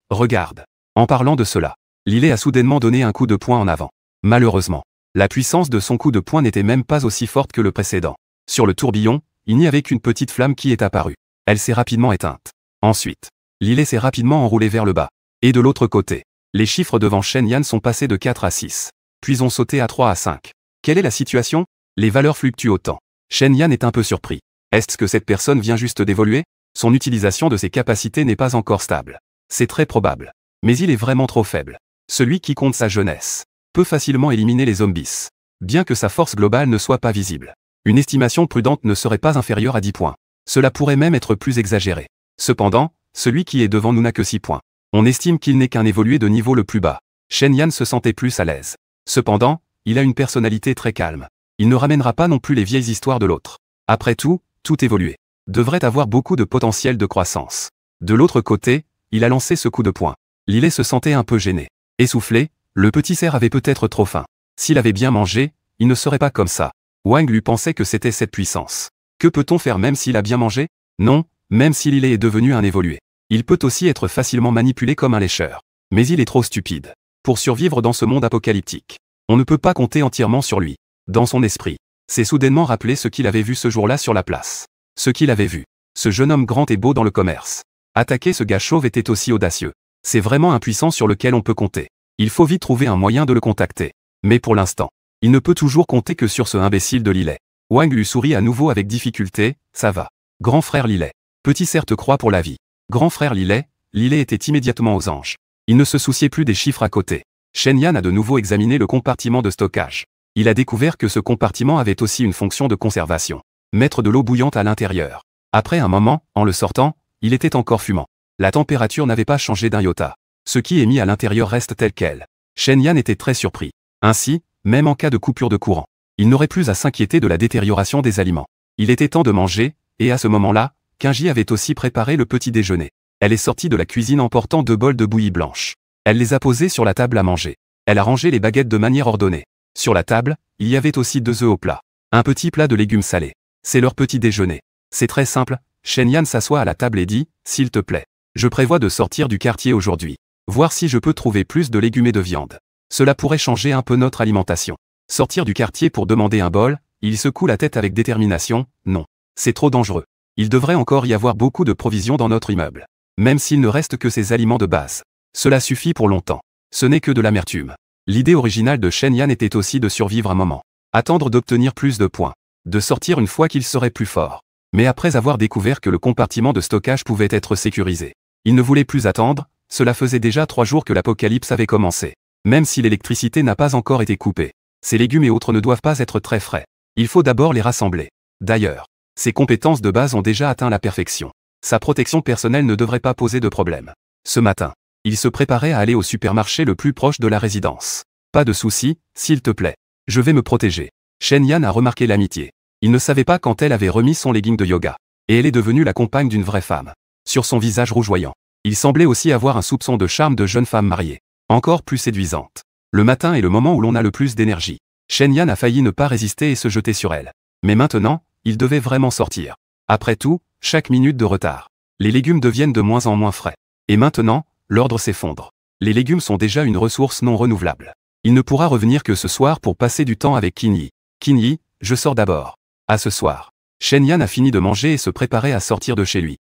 Regarde. En parlant de cela, Lilé a soudainement donné un coup de poing en avant. Malheureusement, la puissance de son coup de poing n'était même pas aussi forte que le précédent. Sur le tourbillon, il n'y avait qu'une petite flamme qui est apparue. Elle s'est rapidement éteinte. Ensuite, Lilé s'est rapidement enroulé vers le bas. Et de l'autre côté, les chiffres devant Shen Yan sont passés de 4 à 6. Puis ont sauté à 3 à 5. Quelle est la situation? Les valeurs fluctuent autant. Shen Yan est un peu surpris. Est-ce que cette personne vient juste d'évoluer? Son utilisation de ses capacités n'est pas encore stable. C'est très probable. Mais il est vraiment trop faible. Celui qui compte sa jeunesse peut facilement éliminer les zombies, bien que sa force globale ne soit pas visible. Une estimation prudente ne serait pas inférieure à 10 points. Cela pourrait même être plus exagéré. Cependant, celui qui est devant nous n'a que 6 points. On estime qu'il n'est qu'un évolué de niveau le plus bas. Shen Yan se sentait plus à l'aise. Cependant, il a une personnalité très calme. Il ne ramènera pas non plus les vieilles histoires de l'autre. Après tout évolué devrait avoir beaucoup de potentiel de croissance. De l'autre côté, il a lancé ce coup de poing. Lilé se sentait un peu gêné. Essoufflé, le petit cerf avait peut-être trop faim. S'il avait bien mangé, il ne serait pas comme ça. Wang lui pensait que c'était cette puissance. Que peut-on faire même s'il a bien mangé? Non, même si Lilé est devenu un évolué. Il peut aussi être facilement manipulé comme un lécheur. Mais il est trop stupide pour survivre dans ce monde apocalyptique. On ne peut pas compter entièrement sur lui. Dans son esprit, s'est soudainement rappelé ce qu'il avait vu ce jour-là sur la place. Ce qu'il avait vu. Ce jeune homme grand et beau dans le commerce. Attaquer ce gars chauve était aussi audacieux. C'est vraiment un puissant sur lequel on peut compter. Il faut vite trouver un moyen de le contacter. Mais pour l'instant, il ne peut toujours compter que sur ce imbécile de Lilé. Wang lui sourit à nouveau avec difficulté. Ça va. Grand frère Lilé. Petit cerf te croit pour la vie. Grand frère Lilé. Lilé était immédiatement aux anges. Il ne se souciait plus des chiffres à côté. Shen Yan a de nouveau examiné le compartiment de stockage. Il a découvert que ce compartiment avait aussi une fonction de conservation. Mettre de l'eau bouillante à l'intérieur. Après un moment, en le sortant, il était encore fumant. La température n'avait pas changé d'un iota. Ce qui est mis à l'intérieur reste tel quel. Shen Yan était très surpris. Ainsi, même en cas de coupure de courant, il n'aurait plus à s'inquiéter de la détérioration des aliments. Il était temps de manger, et à ce moment-là, Kinji avait aussi préparé le petit déjeuner. Elle est sortie de la cuisine en portant 2 bols de bouillie blanche. Elle les a posés sur la table à manger. Elle a rangé les baguettes de manière ordonnée. Sur la table, il y avait aussi 2 œufs au plat. Un petit plat de légumes salés. C'est leur petit déjeuner. C'est très simple. Shen Yan s'assoit à la table et dit, s'il te plaît, je prévois de sortir du quartier aujourd'hui. Voir si je peux trouver plus de légumes et de viande. Cela pourrait changer un peu notre alimentation. Sortir du quartier pour demander un bol, il secoue la tête avec détermination, non. C'est trop dangereux. Il devrait encore y avoir beaucoup de provisions dans notre immeuble. Même s'il ne reste que ces aliments de base. Cela suffit pour longtemps. Ce n'est que de l'amertume. L'idée originale de Shen Yan était aussi de survivre un moment. Attendre d'obtenir plus de points. De sortir une fois qu'il serait plus fort. Mais après avoir découvert que le compartiment de stockage pouvait être sécurisé, il ne voulait plus attendre, cela faisait déjà 3 jours que l'apocalypse avait commencé. Même si l'électricité n'a pas encore été coupée, ces légumes et autres ne doivent pas être très frais. Il faut d'abord les rassembler. D'ailleurs, ses compétences de base ont déjà atteint la perfection. Sa protection personnelle ne devrait pas poser de problème. Ce matin, il se préparait à aller au supermarché le plus proche de la résidence. Pas de souci, s'il te plaît. Je vais me protéger. Shen Yan a remarqué l'amitié. Il ne savait pas quand elle avait remis son legging de yoga. Et elle est devenue la compagne d'une vraie femme. Sur son visage rougeoyant, il semblait aussi avoir un soupçon de charme de jeune femme mariée. Encore plus séduisante. Le matin est le moment où l'on a le plus d'énergie. Shen Yan a failli ne pas résister et se jeter sur elle. Mais maintenant, il devait vraiment sortir. Après tout, chaque minute de retard, les légumes deviennent de moins en moins frais. Et maintenant, l'ordre s'effondre. Les légumes sont déjà une ressource non renouvelable. Il ne pourra revenir que ce soir pour passer du temps avec Qin Yi. Qin Yi, je sors d'abord. À ce soir. Shen Yan a fini de manger et se préparait à sortir de chez lui.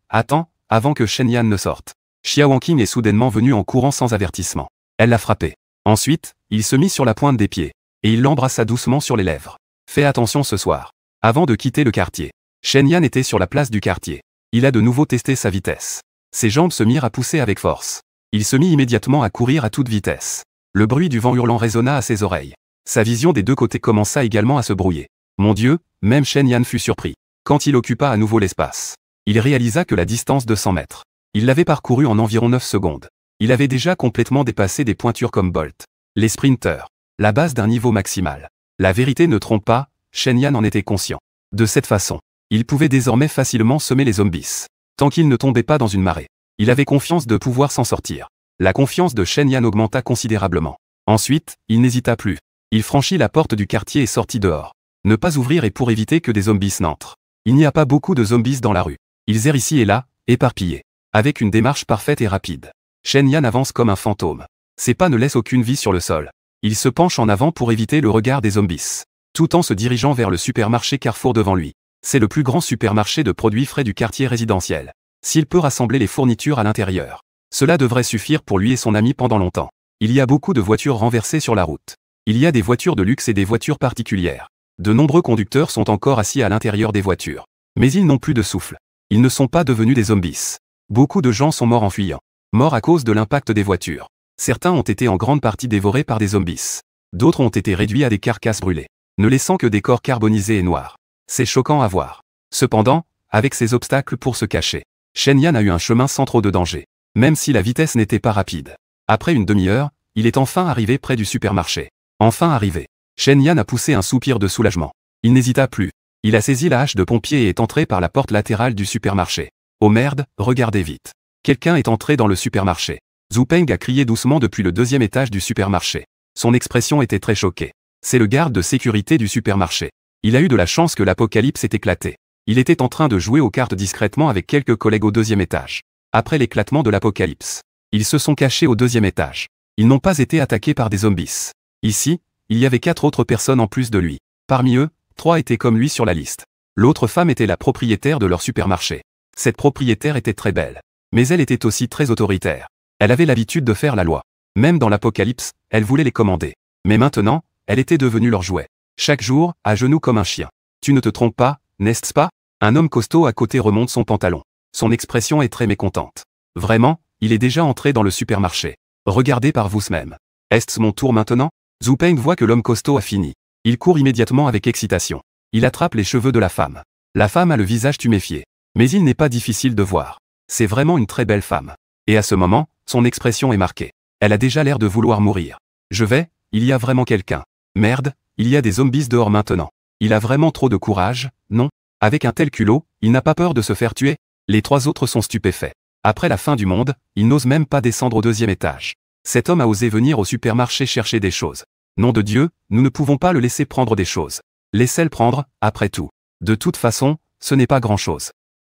Attends, avant que Shen Yan ne sorte. Xia Wangqing est soudainement venue en courant sans avertissement. Elle l'a frappé. Ensuite, il se mit sur la pointe des pieds. Et il l'embrassa doucement sur les lèvres. Fais attention ce soir. Avant de quitter le quartier, Shen Yan était sur la place du quartier. Il a de nouveau testé sa vitesse. Ses jambes se mirent à pousser avec force. Il se mit immédiatement à courir à toute vitesse. Le bruit du vent hurlant résonna à ses oreilles. Sa vision des deux côtés commença également à se brouiller. Mon Dieu, même Shen Yan fut surpris. Quand il occupa à nouveau l'espace, il réalisa que la distance de 100 mètres, il l'avait parcouru en environ 9 secondes. Il avait déjà complètement dépassé des pointures comme Bolt. Les sprinteurs. La base d'un niveau maximal. La vérité ne trompe pas, Shen Yan en était conscient. De cette façon, il pouvait désormais facilement semer les zombies. Tant qu'il ne tombait pas dans une marée. Il avait confiance de pouvoir s'en sortir. La confiance de Shen Yan augmenta considérablement. Ensuite, il n'hésita plus. Il franchit la porte du quartier et sortit dehors. Ne pas ouvrir est pour éviter que des zombies n'entrent. Il n'y a pas beaucoup de zombies dans la rue. Ils errent ici et là, éparpillés. Avec une démarche parfaite et rapide. Shen Yan avance comme un fantôme. Ses pas ne laissent aucune vie sur le sol. Il se penche en avant pour éviter le regard des zombies. Tout en se dirigeant vers le supermarché Carrefour devant lui. C'est le plus grand supermarché de produits frais du quartier résidentiel. S'il peut rassembler les fournitures à l'intérieur, cela devrait suffire pour lui et son ami pendant longtemps. Il y a beaucoup de voitures renversées sur la route. Il y a des voitures de luxe et des voitures particulières. De nombreux conducteurs sont encore assis à l'intérieur des voitures. Mais ils n'ont plus de souffle. Ils ne sont pas devenus des zombies. Beaucoup de gens sont morts en fuyant. Morts à cause de l'impact des voitures. Certains ont été en grande partie dévorés par des zombies. D'autres ont été réduits à des carcasses brûlées, ne laissant que des corps carbonisés et noirs. C'est choquant à voir. Cependant, avec ces obstacles pour se cacher, Shen Yan a eu un chemin sans trop de danger. Même si la vitesse n'était pas rapide. Après une demi-heure, il est enfin arrivé près du supermarché. Enfin arrivé. Shen Yan a poussé un soupir de soulagement. Il n'hésita plus. Il a saisi la hache de pompier et est entré par la porte latérale du supermarché. Oh merde, regardez vite. Quelqu'un est entré dans le supermarché. Zhu Peng a crié doucement depuis le 2e étage du supermarché. Son expression était très choquée. C'est le garde de sécurité du supermarché. Il a eu de la chance que l'apocalypse ait éclaté. Il était en train de jouer aux cartes discrètement avec quelques collègues au 2e étage. Après l'éclatement de l'apocalypse, ils se sont cachés au 2e étage. Ils n'ont pas été attaqués par des zombies. Ici, il y avait 4 autres personnes en plus de lui. Parmi eux, 3 étaient comme lui sur la liste. L'autre femme était la propriétaire de leur supermarché. Cette propriétaire était très belle. Mais elle était aussi très autoritaire. Elle avait l'habitude de faire la loi. Même dans l'apocalypse, elle voulait les commander. Mais maintenant, elle était devenue leur jouet. Chaque jour, à genoux comme un chien. Tu ne te trompes pas, n'est-ce pas? Un homme costaud à côté remonte son pantalon. Son expression est très mécontente. Vraiment, il est déjà entré dans le supermarché. Regardez par vous-même. Est-ce mon tour maintenant? Zhu Peng voit que l'homme costaud a fini. Il court immédiatement avec excitation. Il attrape les cheveux de la femme. La femme a le visage tuméfié. Mais il n'est pas difficile de voir. C'est vraiment une très belle femme. Et à ce moment, son expression est marquée. Elle a déjà l'air de vouloir mourir. Il y a vraiment quelqu'un. Merde, il y a des zombies dehors maintenant. Il a vraiment trop de courage, non? Avec un tel culot, il n'a pas peur de se faire tuer? Les 3 autres sont stupéfaits. Après la fin du monde, il n'ose même pas descendre au 2e étage. Cet homme a osé venir au supermarché chercher des choses. Nom de Dieu, nous ne pouvons pas le laisser prendre des choses. Laissez-le prendre, après tout. De toute façon, ce n'est pas grand-chose.